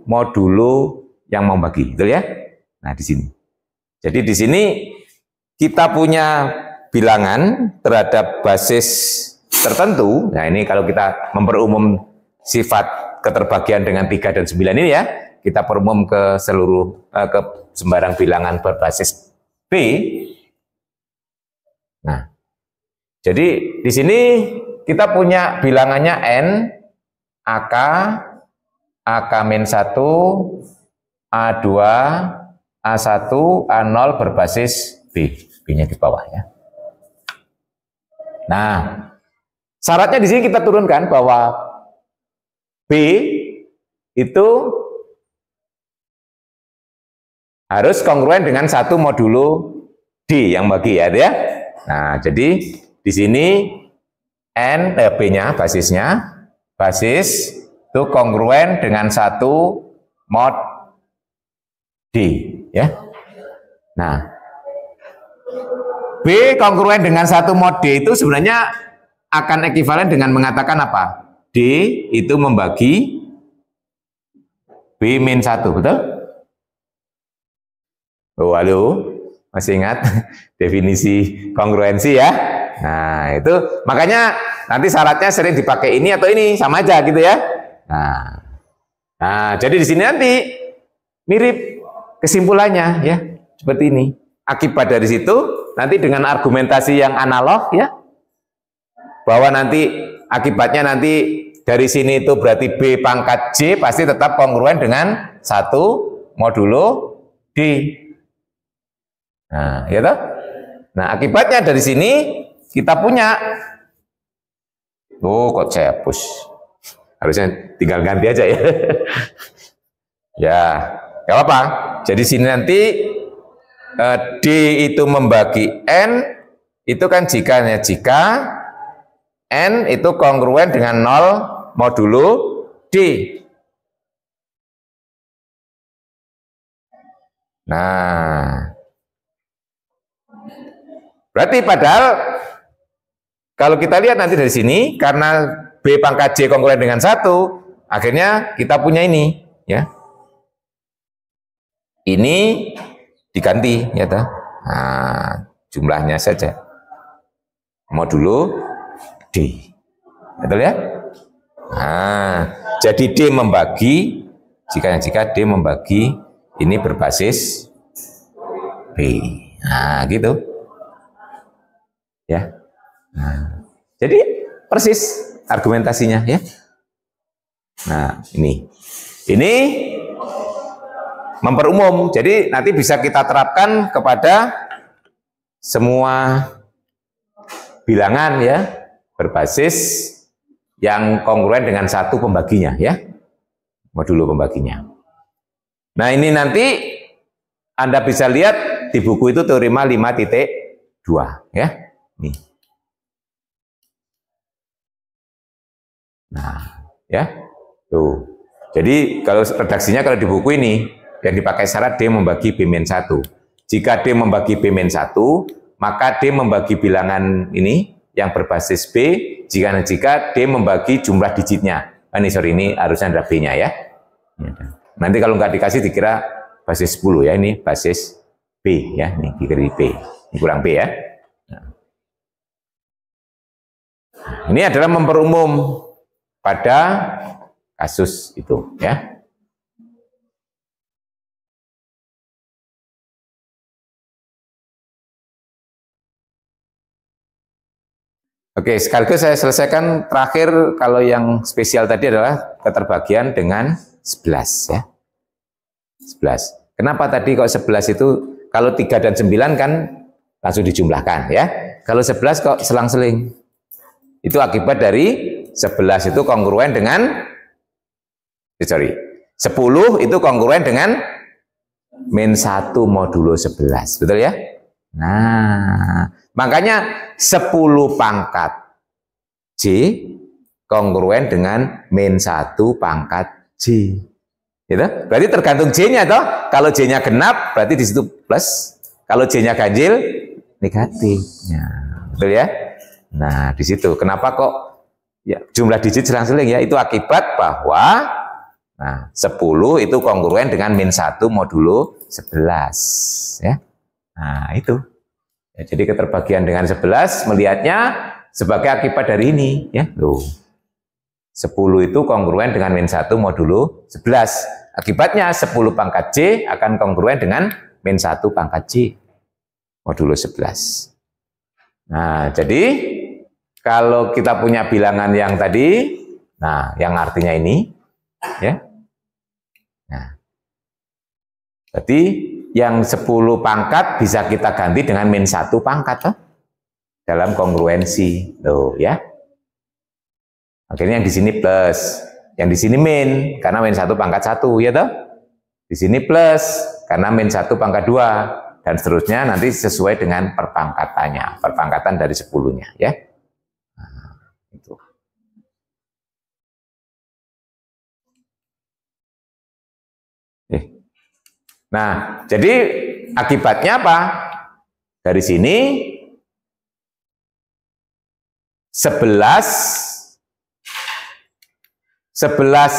modulo yang membagi, betul ya? Nah, di sini. Jadi di sini kita punya bilangan terhadap basis tertentu. Nah, ini kalau kita memperumum sifat keterbagian dengan 3 dan 9 ini ya, kita perumum ke seluruh ke sembarang bilangan berbasis B. Nah, jadi di sini kita punya bilangannya N, AK, AK-1, A2, A1, A0 berbasis B. B-nya di bawah ya. Nah, syaratnya di sini kita turunkan bahwa B itu harus kongruen dengan 1 modulo D yang bagi ya, ya. Nah, jadi di sini N B-nya basisnya basis itu kongruen dengan 1 mod D ya. Nah, B kongruen dengan 1 mod D itu sebenarnya akan ekivalen dengan mengatakan apa? D itu membagi B min 1, betul? Oh, halo, masih ingat definisi kongruensi ya? Nah, itu makanya nanti syaratnya sering dipakai ini atau ini, sama aja gitu ya. Nah, jadi di sini nanti mirip kesimpulannya ya, seperti ini. Akibat dari situ nanti dengan argumentasi yang analog ya, bahwa nanti akibatnya nanti dari sini itu berarti B pangkat J pasti tetap kongruen dengan 1 modulo D. Nah, ya toh? Nah, akibatnya dari sini kita punya, oh kok saya hapus, harusnya tinggal ganti aja ya. Ya, gak apa-apa. Jadi sini nanti D itu membagi N, itu kan jika N itu kongruen dengan 0 modulo D. Nah, berarti padahal kalau kita lihat nanti dari sini, karena B pangkat J kongruen dengan 1, akhirnya kita punya ini ya. Ini diganti ya toh. Nah, jumlahnya saja modulo D, betul ya? Nah, jadi D membagi jika D membagi ini berbasis B. Nah, gitu ya. Nah, jadi persis argumentasinya ya. Nah, ini memperumum, jadi nanti bisa kita terapkan kepada semua bilangan ya, berbasis yang kongruen dengan 1 pembaginya ya, modulo pembaginya. Nah, ini nanti Anda bisa lihat di buku itu teorema 5.2 ya. Nih. Nah, ya. Tuh. Jadi kalau redaksinya kalau di buku ini yang dipakai syarat D membagi B min 1. Jika D membagi B min 1, maka D membagi bilangan ini yang berbasis B jika D membagi jumlah digitnya. Ini harusnya ada B-nya ya. Nanti kalau nggak dikasih dikira basis 10 ya, ini basis B ya, ini dikira B. Ini kurang B ya. Ini adalah memperumum pada kasus itu ya. Oke, sekaligus saya selesaikan terakhir kalau yang spesial tadi adalah keterbagian dengan 11 ya. 11. Kenapa tadi kok 11 itu kalau 3 dan 9 kan langsung dijumlahkan ya. Kalau 11 kok selang-seling. Itu akibat dari 11 itu kongruen dengan 10 itu kongruen dengan min 1 modulo 11. Betul ya? Nah, makanya 10 pangkat J kongruen dengan min 1 pangkat J. Gitu? Berarti tergantung J-nya toh. Kalau J-nya genap berarti di situ plus. Kalau J-nya ganjil negatif. Ya, betul ya? Nah, di situ kenapa kok ya jumlah digit selang-seling ya? Itu akibat bahwa nah, 10 itu kongruen dengan min 1 modulo 11 ya. Nah, itu. Ya, jadi keterbagian dengan 11 melihatnya sebagai akibat dari ini ya. Loh. 10 itu kongruen dengan min 1 modulo 11. Akibatnya 10 pangkat J akan kongruen dengan min 1 pangkat J modulo 11. Nah, jadi kalau kita punya bilangan yang tadi, nah yang artinya ini ya. Nah, jadi yang 10 pangkat bisa kita ganti dengan min 1 pangkat toh, dalam kongruensi loh ya. Akhirnya yang di sini plus, yang di sini min karena min 1 pangkat 1 ya toh. Di sini plus karena min 1 pangkat 2 dan seterusnya nanti sesuai dengan perpangkatannya, perpangkatan dari 10-nya ya. Nah, itu. Nah, jadi akibatnya apa? Dari sini 11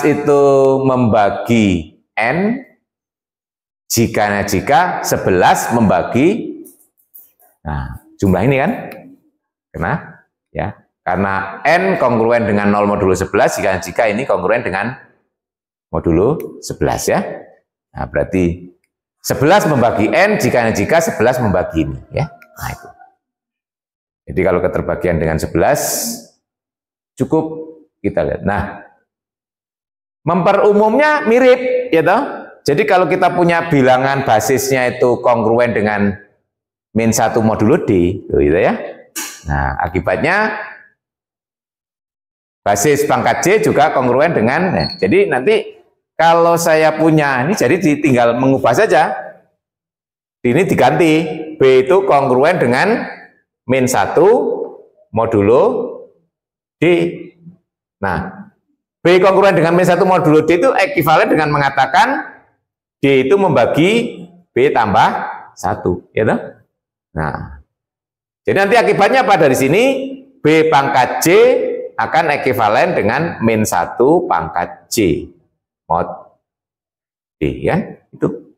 itu membagi N, jika 11 membagi, nah jumlah ini kan, kenapa? Ya, karena N kongruen dengan 0 modulo 11, jika ini kongruen dengan modulo 11 ya. Nah berarti 11 membagi N, jika 11 membagi ini ya. Nah itu. Jadi kalau keterbagian dengan 11 cukup kita lihat. Nah, memperumumnya mirip ya toh. Jadi kalau kita punya bilangan basisnya itu kongruen dengan min 1 modulo D, gitu ya. Nah, akibatnya basis pangkat J juga kongruen dengan, nah, jadi nanti kalau saya punya, ini jadi tinggal mengubah saja. Ini diganti, B itu kongruen dengan min 1 modulo D. Nah, B kongruen dengan min 1 modulo D itu ekuivalen dengan mengatakan D itu membagi B tambah 1, ya toh? Nah, jadi nanti akibatnya apa dari sini? B pangkat J akan ekuivalen dengan min 1 pangkat J mod D, ya, itu.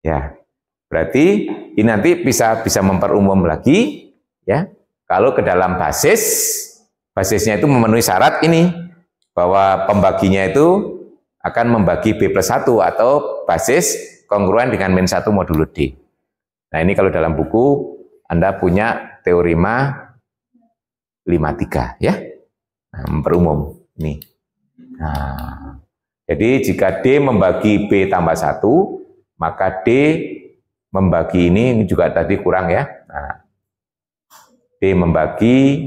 Ya, berarti ini nanti bisa memperumum lagi, ya. Kalau ke dalam basisnya itu memenuhi syarat ini, bahwa pembaginya itu akan membagi B plus 1 atau basis kongruen dengan min 1 modulo D. Nah ini kalau dalam buku Anda punya teorema 53 ya. Nah, memperumum ini. Nah, jadi jika D membagi B tambah 1, maka D membagi ini juga tadi kurang ya. Nah, D membagi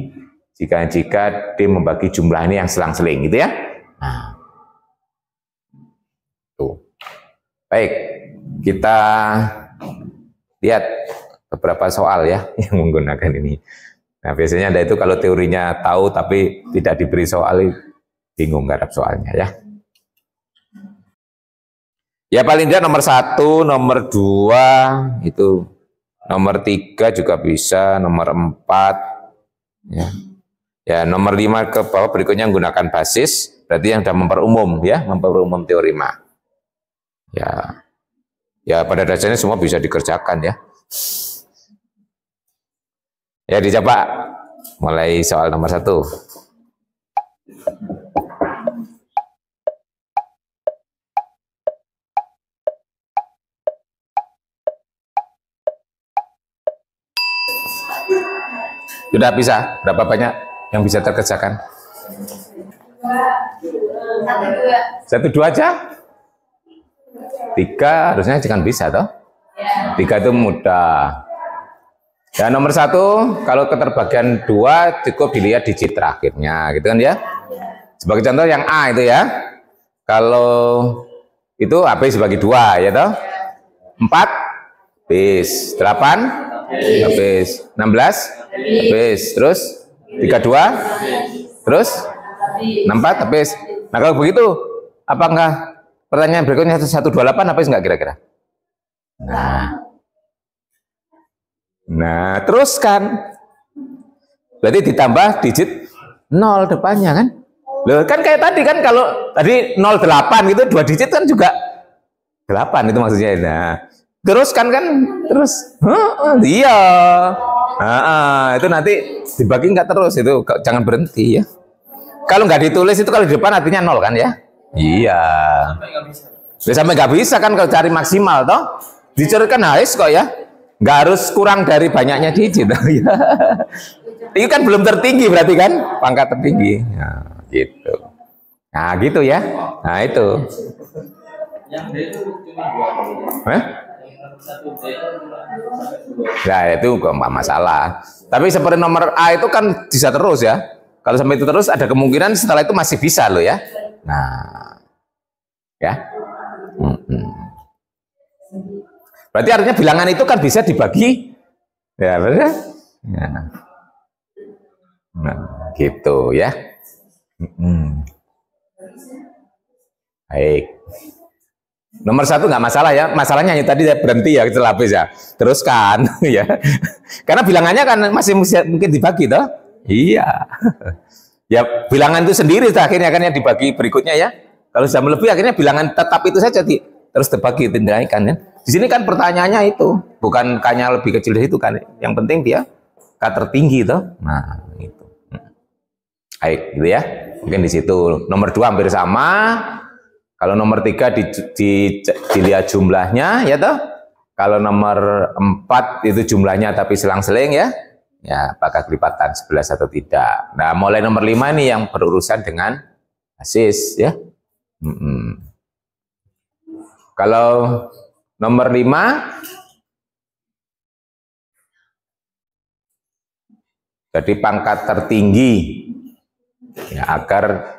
jika D membagi jumlah ini yang selang-seling gitu ya. Nah, tuh. Baik, kita lihat beberapa soal ya yang menggunakan ini. Nah, biasanya Anda itu kalau teorinya tahu tapi tidak diberi soal, bingung garap soalnya ya. Ya paling tidak nomor 1, nomor 2 itu, nomor 3 juga bisa, nomor 4 ya. Ya, nomor 5 ke bawah berikutnya menggunakan basis, berarti yang sudah memperumum ya, memperumum teorema. Ya. Ya pada dasarnya semua bisa dikerjakan ya. Ya dicoba mulai soal nomor 1. Sudah bisa? Berapa banyak yang bisa terkerjakan? 1, 2 aja? 3 harusnya jangan bisa toh? 3 itu mudah. Ya nomor 1, kalau keterbagian 2 cukup dilihat digit terakhirnya, gitu kan ya. Sebagai contoh yang A itu ya, kalau itu habis dibagi 2 ya toh, 4 habis, 8 habis, 16 habis, terus 32 terus 64 habis. Nah kalau begitu, apakah pertanyaan berikutnya 128 habis nggak kira-kira? Nah, teruskan. Berarti ditambah digit 0 depannya kan? Loh, kan kayak tadi kan, kalau tadi 08 gitu 2 digit kan juga 8 itu maksudnya. Nah, teruskan kan terus. Iya. Itu nanti dibagi nggak terus, itu jangan berhenti ya. Kalau nggak ditulis itu kalau di depan artinya 0 kan ya? Iya. Sampai nggak bisa kan kalau cari maksimal toh? Dicarikan habis kok ya. Nggak harus kurang dari banyaknya digit. Itu kan belum tertinggi berarti kan, pangkat tertinggi. Nah, gitu. Nah, gitu ya. Nah, itu. Nah, itu nggak masalah. Tapi seperti nomor A itu kan bisa terus ya. Kalau sampai itu terus ada kemungkinan setelah itu masih bisa loh ya. Nah, ya. Berarti artinya bilangan itu kan bisa dibagi, ya benar? Ya. Nah, gitu ya. Baik. Nomor 1 nggak masalah ya, masalahnya hanya tadi berhenti ya, itu habis ya. Teruskan, ya. Karena bilangannya kan masih mungkin dibagi toh. Iya. Ya bilangan itu sendiri akhirnya kan yang dibagi berikutnya ya. Kalau sudah melebihi akhirnya bilangan tetap itu saja terus dibagi dinaikkan ya. Di sini kan pertanyaannya itu bukan kanya lebih kecil dari itu kan. Yang penting dia tertinggi toh. Nah, itu. Baik, gitu ya. Mungkin di situ. Nomor 2 hampir sama. Kalau nomor 3 dilihat jumlahnya ya toh. Kalau nomor 4 itu jumlahnya tapi selang-seling ya. Ya, apakah kelipatan 11 atau tidak. Nah, mulai nomor 5 ini yang berurusan dengan basis ya. Kalau nomor 5 jadi pangkat tertinggi ya, agar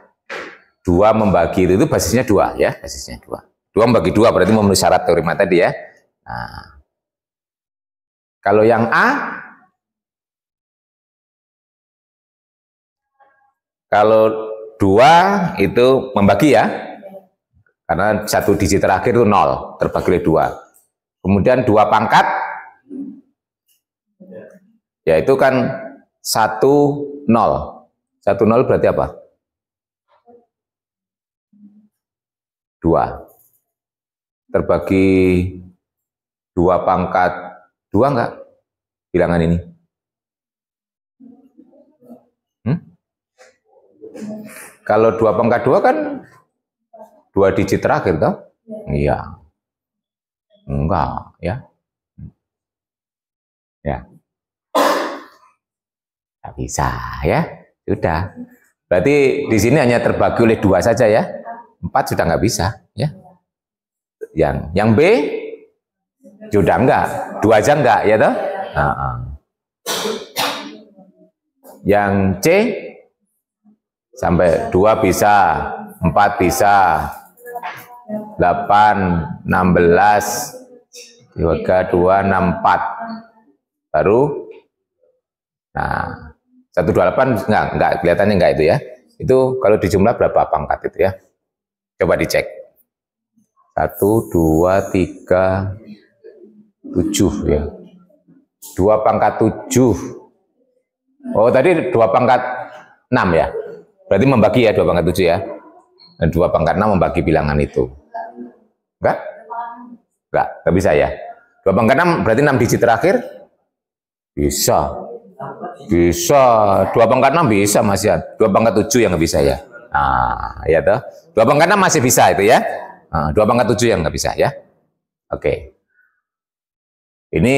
2 membagi itu basisnya 2 ya, basisnya 2. 2 membagi 2 berarti memenuhi syarat teorema tadi ya. Nah, kalau yang A, kalau 2 itu membagi ya, karena 1 digit terakhir itu 0, terbagi oleh 2. Kemudian 2 pangkat, yaitu kan 1, 0. 1, 0 berarti apa? 2. Terbagi 2 pangkat 2 enggak bilangan ini? Kalau 2 pangkat 2 kan 2 digit terakhir toh? Iya. Enggak, ya. Ya. Nggak bisa, ya. Sudah. Berarti di sini hanya terbagi oleh 2 saja ya. 4 sudah nggak bisa, ya. Yang B sudah enggak, 2 aja enggak, ya toh? Yang C sampai 2 bisa, 4 bisa, 8, 16, 3, 2, 6, 4. Baru, nah, 128 enggak, kelihatannya enggak itu ya. Itu kalau dijumlah berapa pangkat itu ya? Coba dicek. 1, 2, 3, 7 ya. 2 pangkat 7. Oh, tadi 2 pangkat 6 ya. Berarti membagi ya 2 pangkat 7 ya. Dan 2 pangkat 6 membagi bilangan itu. Enggak? Enggak bisa ya. 2 pangkat 6 berarti 6 digit terakhir? Bisa. Bisa. 2 pangkat 6 bisa Mas ya. 2 pangkat 7 yang nggak bisa ya. Nah, ya toh. 2 pangkat 6 masih bisa itu ya. 2 pangkat 7 yang nggak bisa ya. Oke. Ini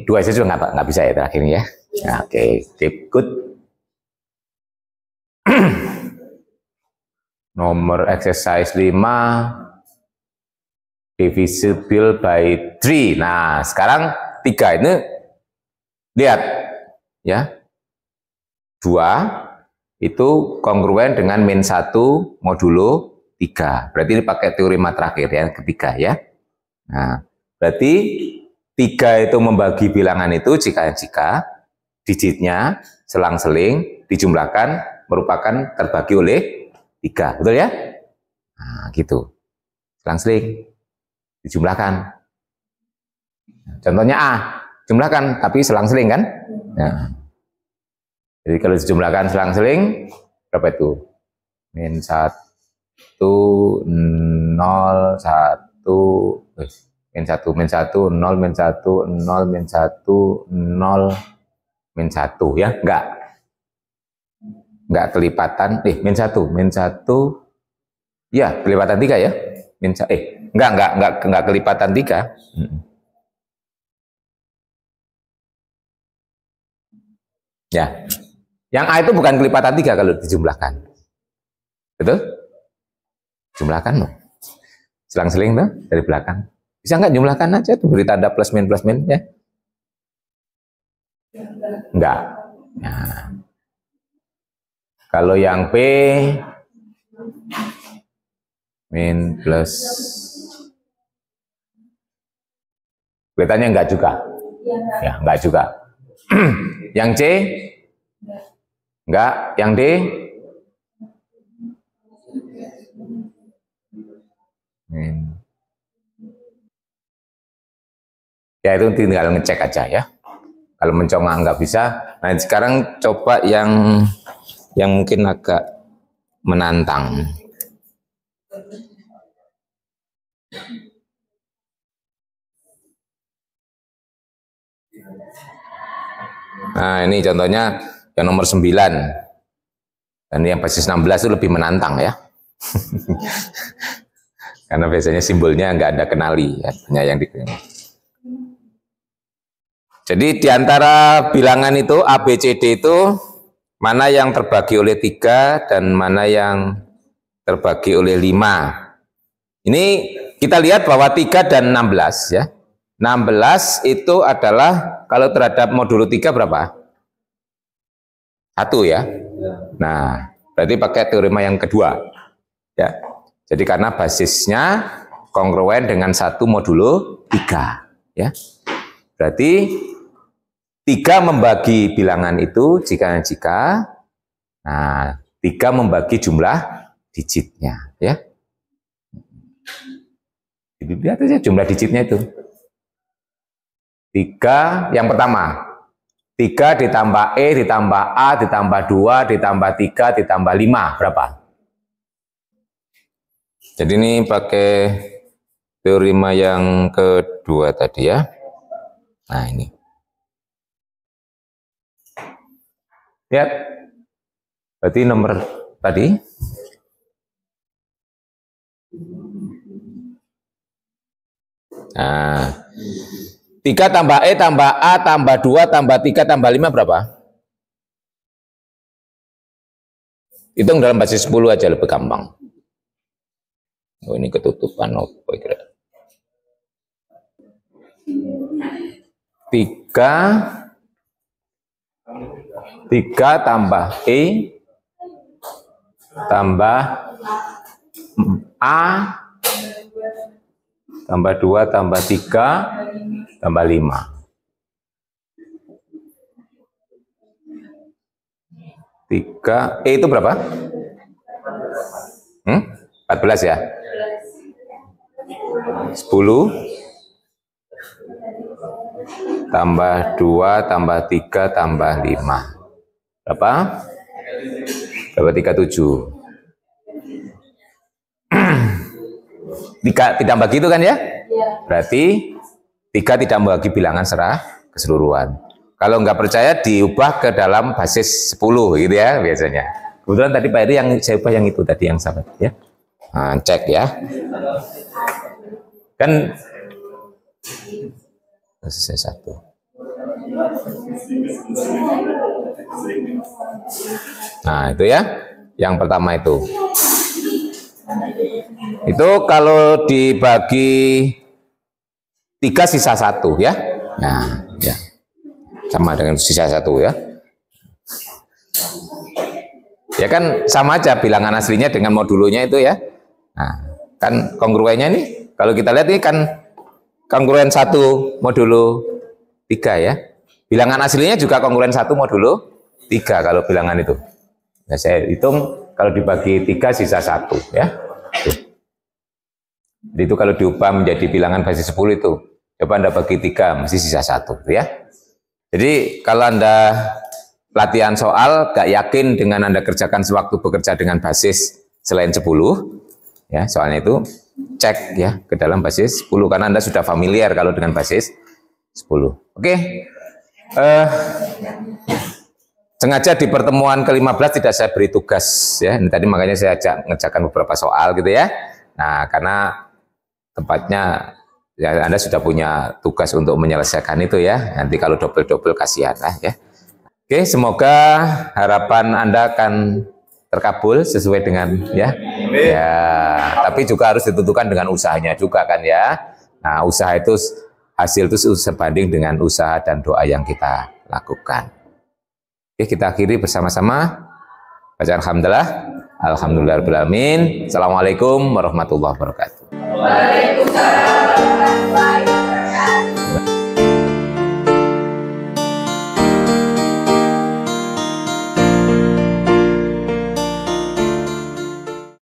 2 saja juga nggak bisa ya terakhir ya. Ya, oke, keep good. Nomor exercise 5 divisible by 3. Nah, sekarang 3 ini lihat ya. 2 itu kongruen dengan min 1 modulo 3. Berarti ini pakai teorema terakhir yang ketiga ya. Nah, berarti 3 itu membagi bilangan itu jika digitnya selang-seling dijumlahkan merupakan terbagi oleh 3. Betul ya? Nah, gitu. Selang-seling dijumlahkan. Contohnya A, jumlahkan tapi selang-seling kan? Nah, jadi kalau dijumlahkan selang-seling berapa itu? Min 1, 0, 1, min 1, min 1, 0, min 1, 0, min 1, 0, min 1 ya, enggak kelipatan, min 1, ya kelipatan 3 ya, enggak kelipatan 3. Ya, yang A itu bukan kelipatan 3 kalau dijumlahkan, betul? Jumlahkan loh, selang-seling tuh dari belakang. Bisa nggak jumlahkan aja, beri tanda plus min ya? Enggak. Nah, kalau yang B min plus, kelihatannya enggak juga. Ya, enggak juga. Yang C enggak, yang D min. Ya itu tinggal ngecek aja ya. Kalau mencongak nggak bisa. Nah sekarang coba yang mungkin agak menantang. Nah ini contohnya yang nomor 9. Dan yang basis 16 itu lebih menantang ya. Karena biasanya simbolnya nggak ada kenali, ya, hanya yang dikenal. Jadi diantara bilangan itu A, B, C, D itu mana yang terbagi oleh 3 dan mana yang terbagi oleh 5. Ini kita lihat bahwa 3 dan 16 ya. 16 itu adalah kalau terhadap modulo 3 berapa? 1 ya. Nah, berarti pakai teorema yang kedua. Ya. Jadi karena basisnya kongruen dengan 1 modulo 3 ya. Berarti 3 membagi bilangan itu jika nah 3 membagi jumlah digitnya ya. Jadi lihat aja jumlah digitnya itu. 3 yang pertama 3 ditambah E ditambah A ditambah 2 ditambah 3 ditambah 5 berapa? Jadi ini pakai teorema yang kedua tadi ya. Nah ini. Lihat. Berarti nomor tadi. Nah. 3 tambah E tambah A tambah 2 tambah 3 tambah 5 berapa? Hitung dalam basis 10 aja lebih gampang. Oh ini ketutupan apa kira? 3 tambah E tambah A tambah 2 tambah 3 tambah 5. 3 E itu berapa? 14 ya? 10 tambah 2 tambah 3 tambah 5 berapa? Berapa? 37. Tidak bagi itu kan ya? Berarti 3 tidak membagi bilangan secara keseluruhan. Kalau nggak percaya diubah ke dalam basis 10 gitu ya biasanya. Kebetulan tadi Pak Eri yang saya ubah yang itu tadi yang sama ya. Nah, cek ya. Kan selesai 1. Nah, itu ya. Yang pertama itu. Itu kalau dibagi 3 sisa 1 ya. Nah, ya. Sama dengan sisa 1 ya. Ya kan sama aja bilangan aslinya dengan modulonya itu ya. Nah, kan kongruennya nih, kalau kita lihat ini kan kongruen 1 modulo 3 ya. Bilangan aslinya juga kongruen 1 modulo 3 kalau bilangan itu. Nah, saya hitung kalau dibagi 3 sisa 1 ya. Tuh. Jadi itu kalau diubah menjadi bilangan basis 10 itu. Coba Anda bagi 3 mesti sisa 1 ya. Jadi kalau Anda latihan soal gak yakin dengan Anda kerjakan sewaktu bekerja dengan basis selain 10 ya, soalnya itu cek ya ke dalam basis 10 karena Anda sudah familiar kalau dengan basis 10. Oke. Sengaja di pertemuan ke-15 tidak saya beri tugas ya. Ini tadi makanya saya ajak ngerjakan beberapa soal gitu ya. Nah, karena tempatnya ya Anda sudah punya tugas untuk menyelesaikan itu ya. Nanti kalau double-double kasihan lah ya. Oke, semoga harapan Anda akan terkabul sesuai dengan ya. Ya, tapi juga harus ditentukan dengan usahanya juga kan ya. Nah, usaha itu hasil itu sebanding dengan usaha dan doa yang kita lakukan. Oke, kita akhiri bersama-sama. Baca alhamdulillah. Alhamdulillahirabbil alamin. Assalamualaikum warahmatullahi wabarakatuh. Waalaikumsalam.